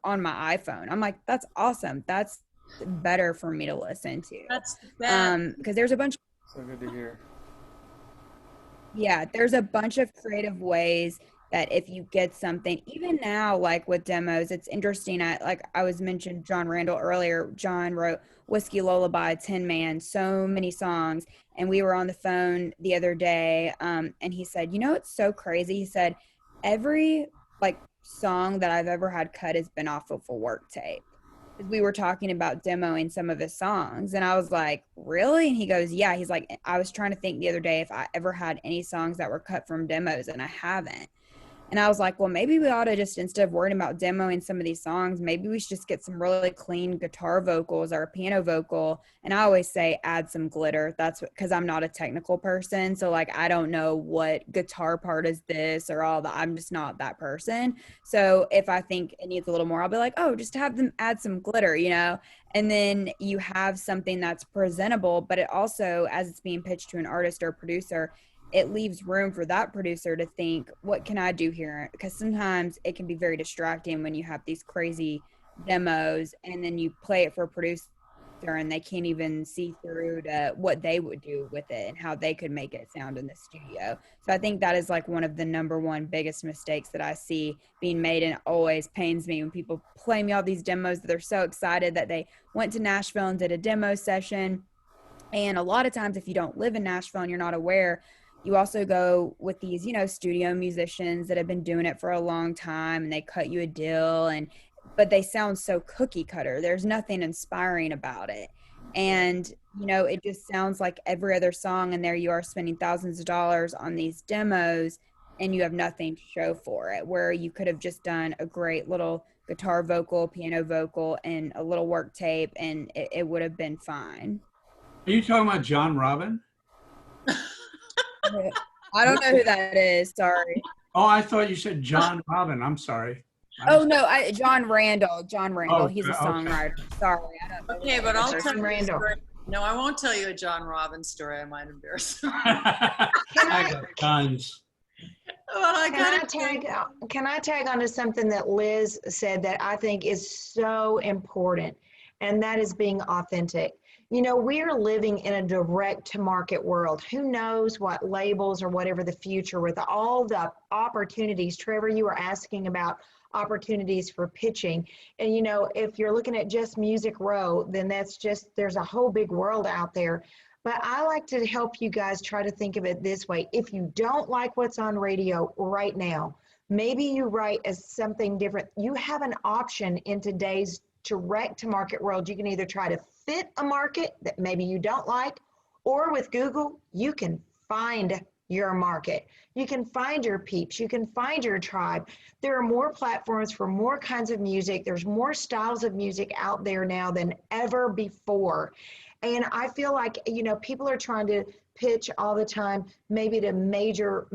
on my iPhone. I'm like, that's awesome, that's better for me to listen to. That's because there's a bunch. So good to hear. Yeah, there's a bunch of creative ways that if you get something, even now, like with demos, it's interesting. I was mentioned John Randall earlier. John wrote Whiskey Lullaby, Tin Man, so many songs. And we were on the phone the other day, and he said, it's so crazy. He said, every song that I've ever had cut has been off of a work tape. We were talking about demoing some of his songs, and I was like, really? And he goes, yeah. He's like, I was trying to think the other day if I ever had any songs that were cut from demos, and I haven't. And I was like, well, maybe we ought to just, instead of worrying about demoing some of these songs, maybe we should just get some really clean guitar vocals or a piano vocal. And I always say add some glitter. That's because I'm not a technical person. So I don't know what guitar part is this or all that. I'm just not that person. So if I think it needs a little more, I'll be like, oh, just have them add some glitter, and then you have something that's presentable, but it also, as it's being pitched to an artist or a producer, it leaves room for that producer to think, what can I do here? Because sometimes it can be very distracting when you have these crazy demos and then you play it for a producer filter and they can't even see through to what they would do with it and how they could make it sound in the studio. So I think that is like one of the number one biggest mistakes that I see being made, and it always pains me when people play me all these demos that they're so excited that they went to Nashville and did a demo session. And a lot of times, if you don't live in Nashville and you're not aware, you also go with these, studio musicians that have been doing it for a long time, and they cut you a deal, but they sound so cookie cutter. There's nothing inspiring about it. And, it just sounds like every other song, and there you are spending thousands of dollars on these demos and you have nothing to show for it, where you could have just done a great little guitar vocal, piano vocal, and a little work tape, and it would have been fine. Are you talking about John Robin? I don't know who that is. Sorry. Oh, I thought you said John Robin. I'm sorry. Oh no, John Randall. John Randall. Oh, He's a okay. songwriter. Sorry. I don't know. Okay, but I'll tell you a Randall. story. No, I won't tell you a John Robbins story. I might embarrass him. I got tons. Well, Can I tag onto something that Liz said that I think is so important, and that is being authentic. We're living in a direct to market world. Who knows what labels or whatever the future with all the opportunities. Trevor, you were asking about opportunities for pitching. And, if you're looking at just Music Row, then there's a whole big world out there. But I like to help you guys try to think of it this way. If you don't like what's on radio right now, maybe you write as something different. You have an option in today's direct to market world. You can either try to fit a market that maybe you don't like, or with Google, you can find your market. You can find your peeps. You can find your tribe. There are more platforms for more kinds of music. There's more styles of music out there now than ever before. And I feel like, people are trying to pitch all the time, maybe to major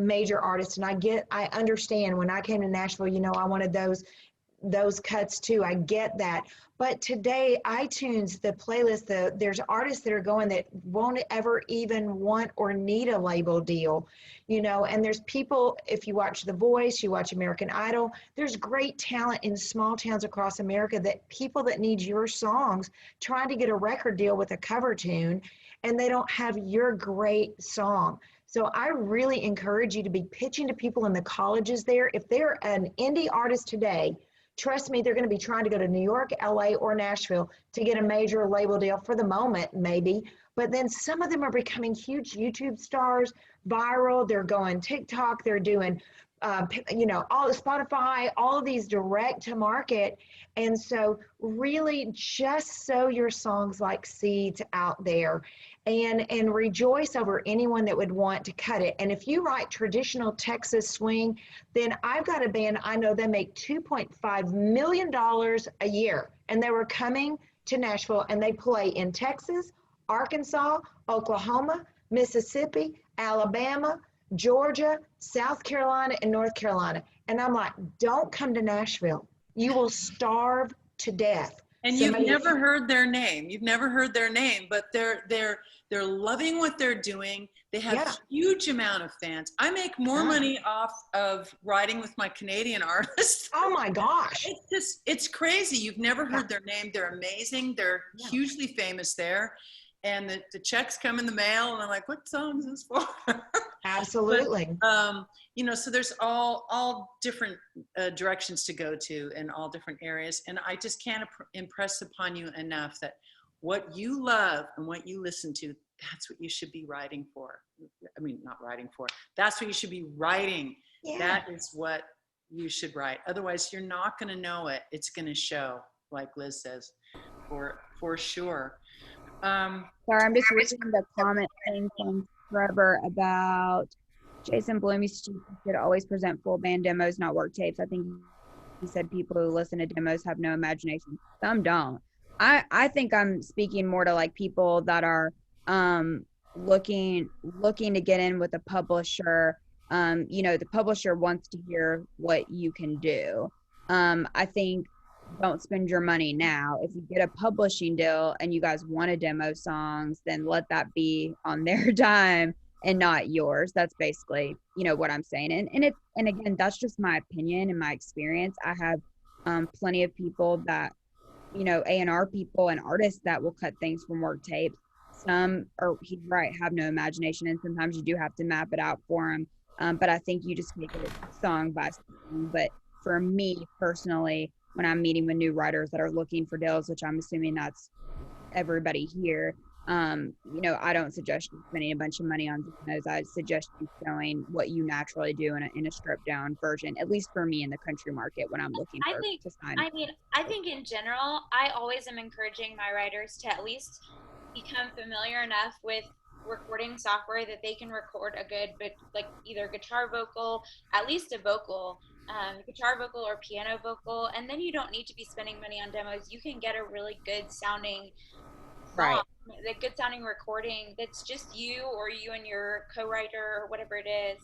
artists. And I understand when I came to Nashville, I wanted those cuts too. I get that. But today, iTunes, the playlist, there's artists that are going that won't ever even want or need a label deal, and there's people, if you watch The Voice, you watch American Idol, there's great talent in small towns across America that people that need your songs trying to get a record deal with a cover tune, and they don't have your great song. So I really encourage you to be pitching to people in the colleges there. If they're an indie artist today, trust me, they're going to be trying to go to New York, LA, or Nashville to get a major label deal for the moment, maybe. But then some of them are becoming huge YouTube stars, viral. They're going TikTok. They're doing, all Spotify, all of these direct to market. And so really just sow your songs like seeds out there, and rejoice over anyone that would want to cut it. And if you write traditional Texas swing, then I've got a band, I know they make $2.5 million a year. And they were coming to Nashville, and they play in Texas, Arkansas, Oklahoma, Mississippi, Alabama, Georgia, South Carolina, and North Carolina. And I'm like, don't come to Nashville. You will starve to death. And you've never heard their name. You've never heard their name, but they're loving what they're doing. They have a huge amount of fans. I make more money off of writing with my Canadian artists. Oh my gosh. It's crazy. You've never heard their name. They're amazing. They're hugely famous there. And the checks come in the mail, and I'm like, what song is this for? Absolutely. But, so there's all different directions to go to in all different areas. And I just can't impress upon you enough that what you love and what you listen to, that's what you should be writing for. I mean, not writing for. That's what you should be writing. Yeah. That is what you should write. Otherwise, you're not going to know it. It's going to show, like Liz says, for sure. Sorry, I'm just reading the comment thing from Trevor about Jason Bloom used to should always present full band demos, not work tapes. I think he said people who listen to demos have no imagination. Some don't. I think I'm speaking more to like people that are looking to get in with a publisher. The publisher wants to hear what you can do. I think don't spend your money now. If you get a publishing deal and you guys want to demo songs, then let that be on their dime and not yours. That's basically, what I'm saying. And again, that's just my opinion and my experience. I have plenty of people that A&R people and artists that will cut things from work tapes. Some are, he's right, have no imagination, and sometimes you do have to map it out for them. But I think you just take it song by song. But for me personally, when I'm meeting with new writers that are looking for deals, which I'm assuming that's everybody here, I don't suggest you spending a bunch of money on demos. I suggest you showing what you naturally do in a stripped down version, at least for me in the country market when I'm looking to sign. I think in general, I always am encouraging my writers to at least become familiar enough with recording software that they can record a good, but like either guitar vocal, at least a vocal, guitar vocal or piano vocal, and then you don't need to be spending money on demos. You can get a really good sounding song, the good sounding recording that's just you or you and your co-writer or whatever it is,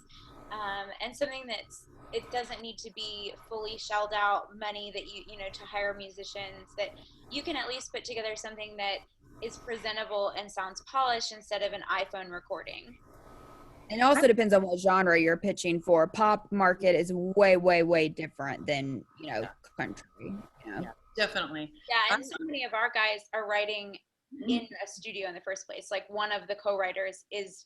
and something that's, it doesn't need to be fully shelled out money that you know, to hire musicians, that you can at least put together something that is presentable and sounds polished instead of an iPhone recording. And it also depends on what genre you're pitching for. Pop market is way, way, way different than, country. Yeah, definitely. Yeah, and so many of our guys are writing in a studio in the first place. Like one of the co-writers is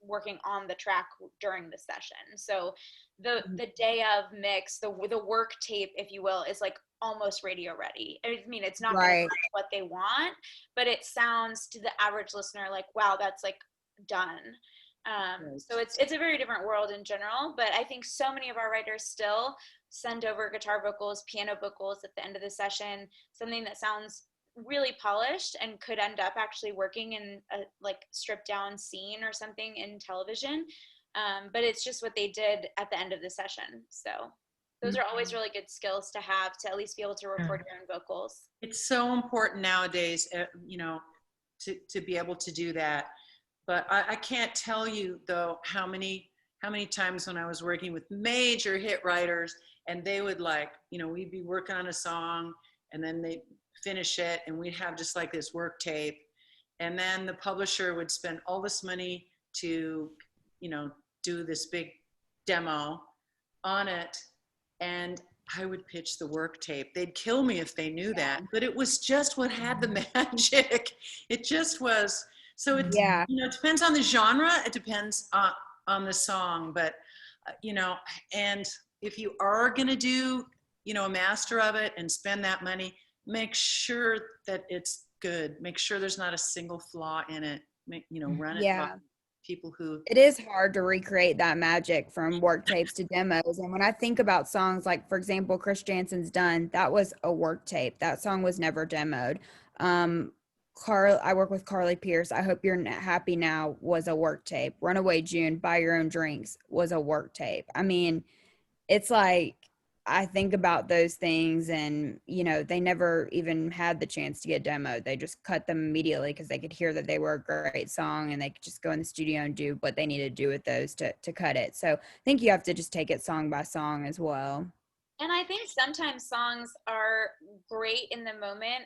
working on the track during the session. So the day of mix, the work tape, if you will, is like almost radio ready. I mean, it's not right. What they want, but it sounds to the average listener like, wow, that's like done. So it's a very different world in general, but I think so many of our writers still send over guitar vocals, piano vocals at the end of the session, something that sounds really polished and could end up actually working in a like stripped down scene or something in television. But it's just what they did at the end of the session. So those are always really good skills to have, to at least be able to record your own vocals. It's so important nowadays, to be able to do that. But I can't tell you though how many times when I was working with major hit writers and they would we'd be working on a song and then they'd finish it and we'd have just like this work tape, and then the publisher would spend all this money to do this big demo on it, and I would pitch the work tape. They'd kill me if they knew that, but it was just what had the magic. It just was. So it it depends on the genre, it depends on the song, but and if you are going to do a master of it and spend that money, make sure that it's good. Make sure there's not a single flaw in it. Run it by people who. It is hard to recreate that magic from work tapes to demos. And when I think about songs like, for example, Chris Jansen's Done, that was a work tape. That song was never demoed. I work with Carly Pierce. I Hope You're Happy Now was a work tape. Runaway June, Buy Your Own Drinks was a work tape. I mean, it's like, I think about those things and, they never even had the chance to get demoed. They just cut them immediately because they could hear that they were a great song and they could just go in the studio and do what they needed to do with those to cut it. So I think you have to just take it song by song as well. And I think sometimes songs are great in the moment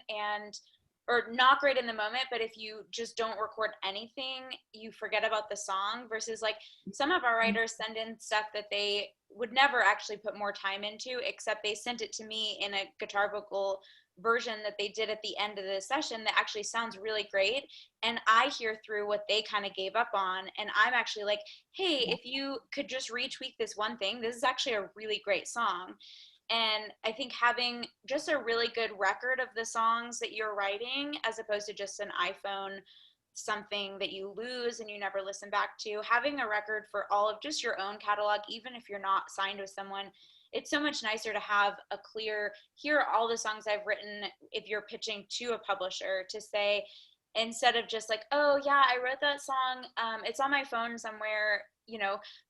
or not great in the moment, but if you just don't record anything, you forget about the song, versus like some of our writers send in stuff that they would never actually put more time into, except they sent it to me in a guitar vocal version that they did at the end of the session that actually sounds really great. And I hear through what they kind of gave up on. And I'm actually like, hey, if you could just retweak this one thing, this is actually a really great song. And I think having just a really good record of the songs that you're writing, as opposed to just an iPhone something that you lose and you never listen back to, having a record for all of just your own catalog, even if you're not signed with someone, it's so much nicer to have a clear, here are all the songs I've written if you're pitching to a publisher, to say, instead of just like, oh yeah, I wrote that song, it's on my phone somewhere,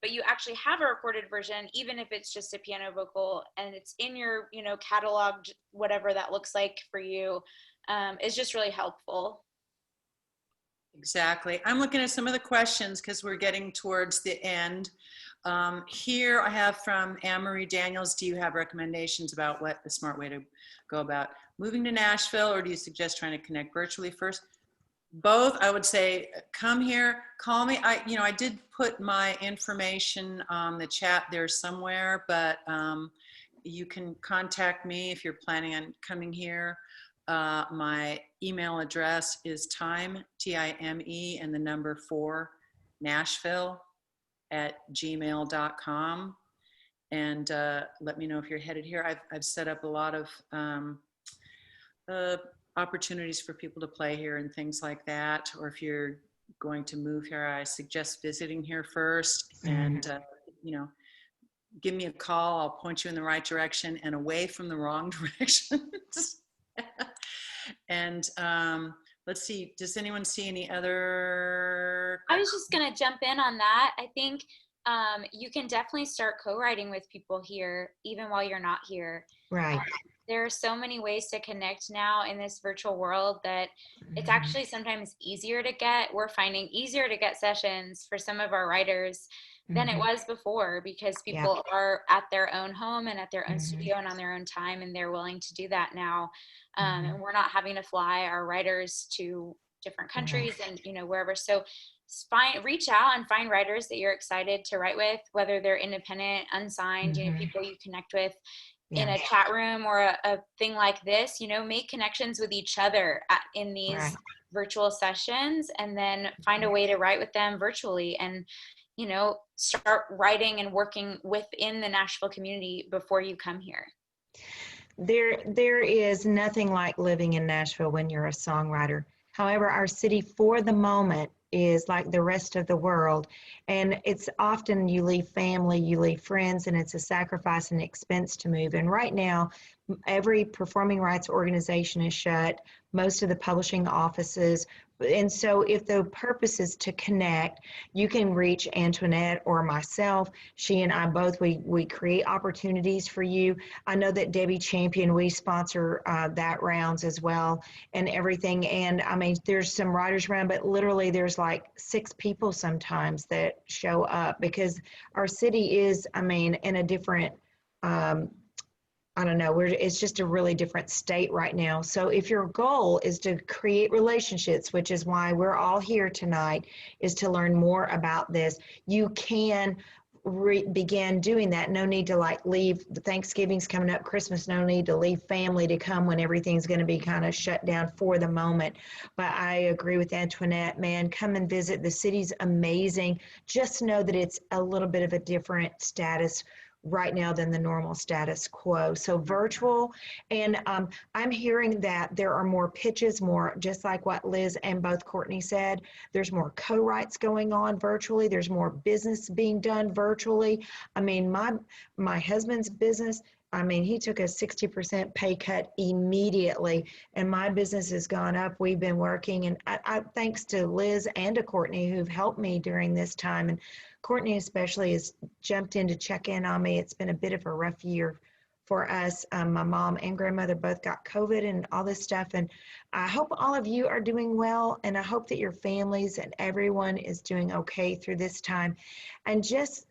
but you actually have a recorded version, even if it's just a piano vocal and it's in your, cataloged, whatever that looks like for you, is just really helpful. Exactly. I'm looking at some of the questions because we're getting towards the end. Here I have from Anne-Marie Daniels, do you have recommendations about what the smart way to go about moving to Nashville, or do you suggest trying to connect virtually first? Both. I would say come here, call me. I did put my information on the chat there somewhere, but you can contact me if you're planning on coming here. My email address is time, T-I-M-E, and the number 4, Nashville @gmail.com. And let me know if you're headed here. I've set up a lot of opportunities for people to play here and things like that. Or if you're going to move here, I suggest visiting here first and, give me a call. I'll point you in the right direction and away from the wrong directions. And let's see, does anyone see any other? I was just going to jump in on that. I think you can definitely start co-writing with people here, even while you're not here. Right. There are so many ways to connect now in this virtual world that it's actually sometimes we're finding easier to get sessions for some of our writers than it was before, because people are at their own home and at their own studio and on their own time, and they're willing to do that now. And we're not having to fly our writers to different countries and, wherever. So reach out and find writers that you're excited to write with, whether they're independent, unsigned, people you connect with in a chat room or a thing like this. Make connections with each other in these virtual sessions, and then find a way to write with them virtually, and start writing and working within the Nashville community before you come here. There is nothing like living in Nashville when you're a songwriter. However, our city for the moment is like the rest of the world, and it's often you leave family, you leave friends, and it's a sacrifice and expense to move. And right now, every performing rights organization is shut, most of the publishing offices. And so if the purpose is to connect, you can reach Antoinette or myself. She and I both, we create opportunities for you. I know that Debbie Champion, we sponsor that rounds as well and everything. And I mean, there's some writers around, but literally there's like 6 people sometimes that show up, because our city is, I mean, in a different, I don't know, it's just a really different state right now. So if your goal is to create relationships, which is why we're all here tonight, is to learn more about this, you can begin doing that. No need to like leave. Thanksgiving's coming up, Christmas, no need to leave family to come when everything's going to be kind of shut down for the moment. But I agree with Antoinette, man, come and visit. The city's amazing. Just know that it's a little bit of a different status right now than the normal status quo. So virtual, and I'm hearing that there are more pitches, more just like what Liz and both Courtney said, there's more co-writes going on virtually, there's more business being done virtually. I mean, my husband's business, I mean, he took a 60% pay cut immediately, and my business has gone up. We've been working, and I thanks to Liz and to Courtney who've helped me during this time. And Courtney especially has jumped in to check in on me. It's been a bit of a rough year for us. My mom and grandmother both got COVID and all this stuff. And I hope all of you are doing well. And I hope that your families and everyone is doing okay through this time. And just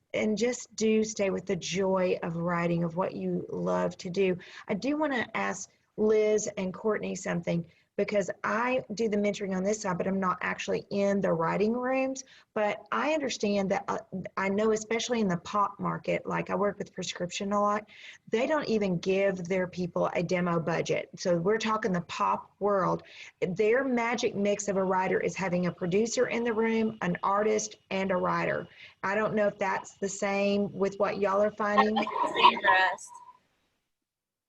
do stay with the joy of writing, of what you love to do. I do want to ask Liz and Courtney something, because I do the mentoring on this side, but I'm not actually in the writing rooms. But I understand that I know, especially in the pop market, like I work with Prescription a lot, they don't even give their people a demo budget. So we're talking the pop world. Their magic mix of a writer is having a producer in the room, an artist, and a writer. I don't know if that's the same with what y'all are finding. That's the same for us.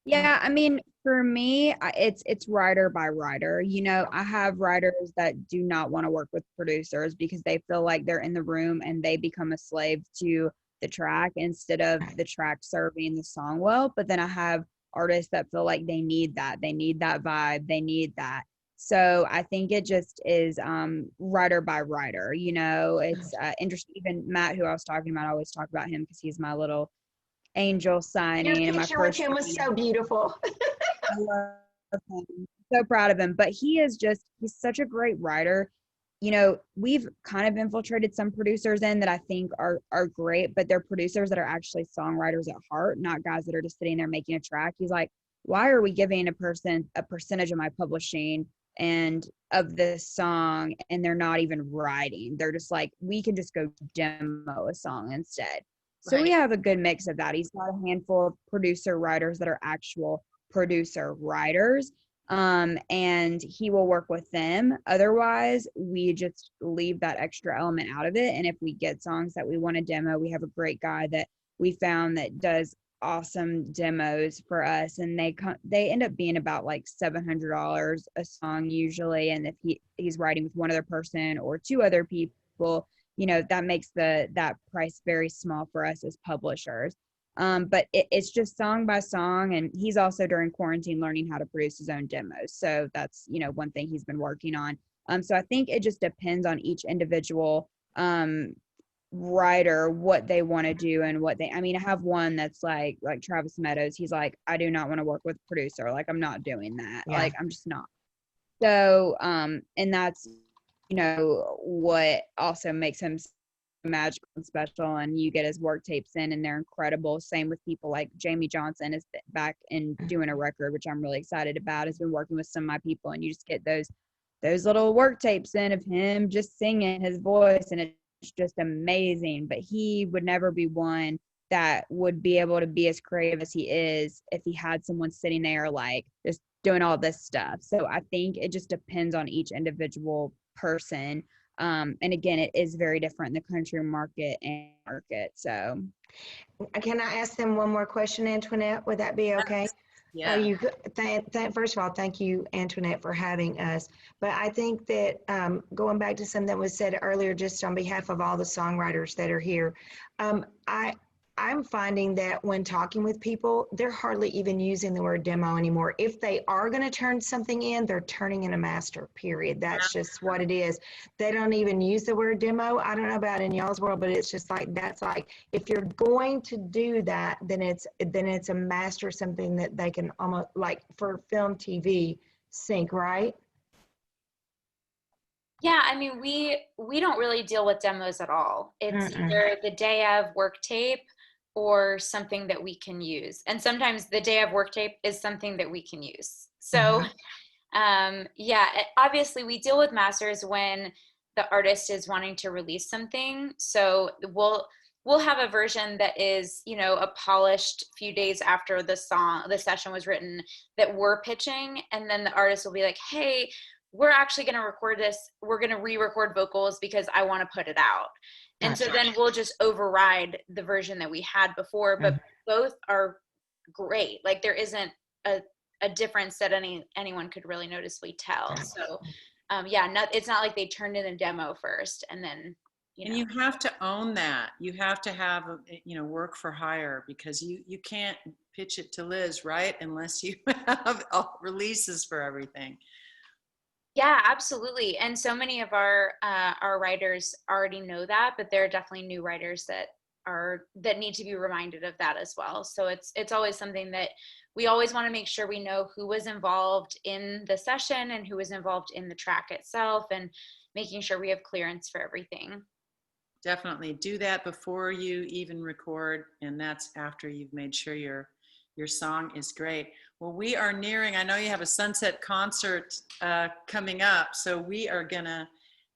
Yeah, I mean, for me, it's writer by writer. I have writers that do not want to work with producers because they feel like they're in the room and they become a slave to the track instead of the track serving the song well. But then I have artists that feel like they need that vibe, they need that. So I think it just is writer by writer. It's interesting. Even Matt, who I was talking about, I always talk about him because he's my little angel signing. Your picture with him was so beautiful. I love him. So proud of him. But he's such a great writer. We've kind of infiltrated some producers in that I think are great, but they're producers that are actually songwriters at heart, not guys that are just sitting there making a track. He's like, why are we giving a person a percentage of my publishing and of this song, and they're not even writing? They're just like, we can just go demo a song instead. So we have a good mix of that. He's got a handful of producer writers that are actual producer writers. and he will work with them. Otherwise, we just leave that extra element out of it. And if we get songs that we want to demo, we have a great guy that we found that does awesome demos for us, and they end up being about like $700 a song usually. And if he's writing with one other person or two other people, that makes that price very small for us as publishers. But it's just song by song, and he's also during quarantine learning how to produce his own demos. So that's, one thing he's been working on. So I think it just depends on each individual writer, what they want to do and I have one that's like Travis Meadows. He's like, I do not want to work with a producer. Like, I'm not doing that. Yeah. Like, I'm just not. So, and that's, what also makes him magical and special, and you get his work tapes in and they're incredible. Same with people like Jamie Johnson is back and doing a record, which I'm really excited about. Has been working with some of my people, and you just get those little work tapes in of him just singing his voice, and it's just amazing. But he would never be one that would be able to be as creative as he is if he had someone sitting there like just doing all this stuff. So I think it just depends on each individual person. And again, it is very different in the country market and market. So can I ask them one more question, Antoinette? Would that be okay? Yeah. First of all, thank you, Antoinette, for having us. But I think that going back to something that was said earlier, just on behalf of all the songwriters that are here, I'm finding that when talking with people, they're hardly even using the word demo anymore. If they are going to turn something in, they're turning in a master, period. That's just what it is. They don't even use the word demo. I don't know about in y'all's world, but it's just like, that's like, if you're going to do that, then it's a master, something that they can almost, like for film, TV, sync, right? Yeah, I mean, we don't really deal with demos at all. It's either the day of work tape or something that we can use. And sometimes the day of work tape is something that we can use. So obviously we deal with masters when the artist is wanting to release something. So we'll have a version that is, a polished few days after the session was written that we're pitching. And then the artist will be like, hey, we're actually going to record this. We're going to re-record vocals because I want to put it out. And so then we'll just override the version that we had before, but both are great. Like, there isn't a difference that anyone could really noticeably tell. So it's not like they turned in a demo first and then, And you have to own that. You have to have, work for hire, because you can't pitch it to Liz, right? Unless you have releases for everything. Yeah, absolutely. And so many of our writers already know that, but there are definitely new writers that need to be reminded of that as well. So it's always something that we always want to make sure we know who was involved in the session and who was involved in the track itself, and making sure we have clearance for everything. Definitely do that before you even record, and that's after you've made sure your song is great. Well, we are nearing, I know you have a sunset concert coming up, so we are gonna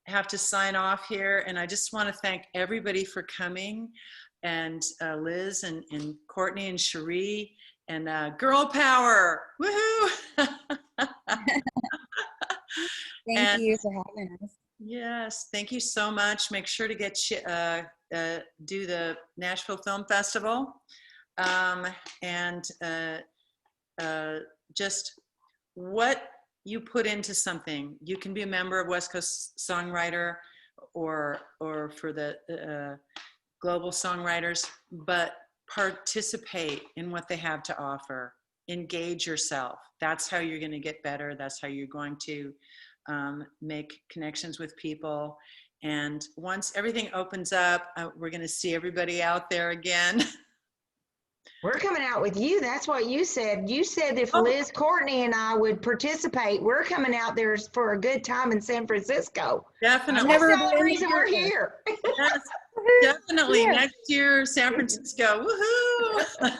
have to sign off here. And I just want to thank everybody for coming, and Liz and Courtney and Sheree, and girl power, woohoo! Thank you for having us. Yes, thank you so much. Make sure to do the Nashville Film Festival. Just what you put into something. You can be a member of West Coast Songwriter or for the global songwriters, but participate in what they have to offer. Engage yourself. That's how you're going to get better. That's how you're going to make connections with people. And once everything opens up, we're going to see everybody out there again. We're coming out with you. That's what you said. You said if Liz, Courtney, and I would participate, we're coming out there for a good time in San Francisco. Definitely. That's the only reason we're here. Yes, definitely. Yeah. Next year, San Francisco. Woohoo!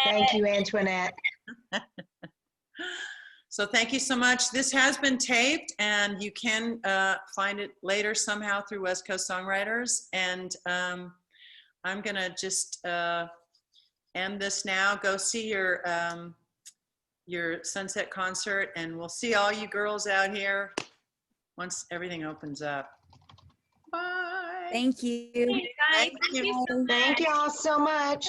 Thank you, Antoinette. So thank you so much. This has been taped, and you can find it later somehow through West Coast Songwriters. And I'm going to just end this now. Go see your your sunset concert, and we'll see all you girls out here once everything opens up. Bye. Thank you. Thanks, guys. Thank you. Thank you all so much.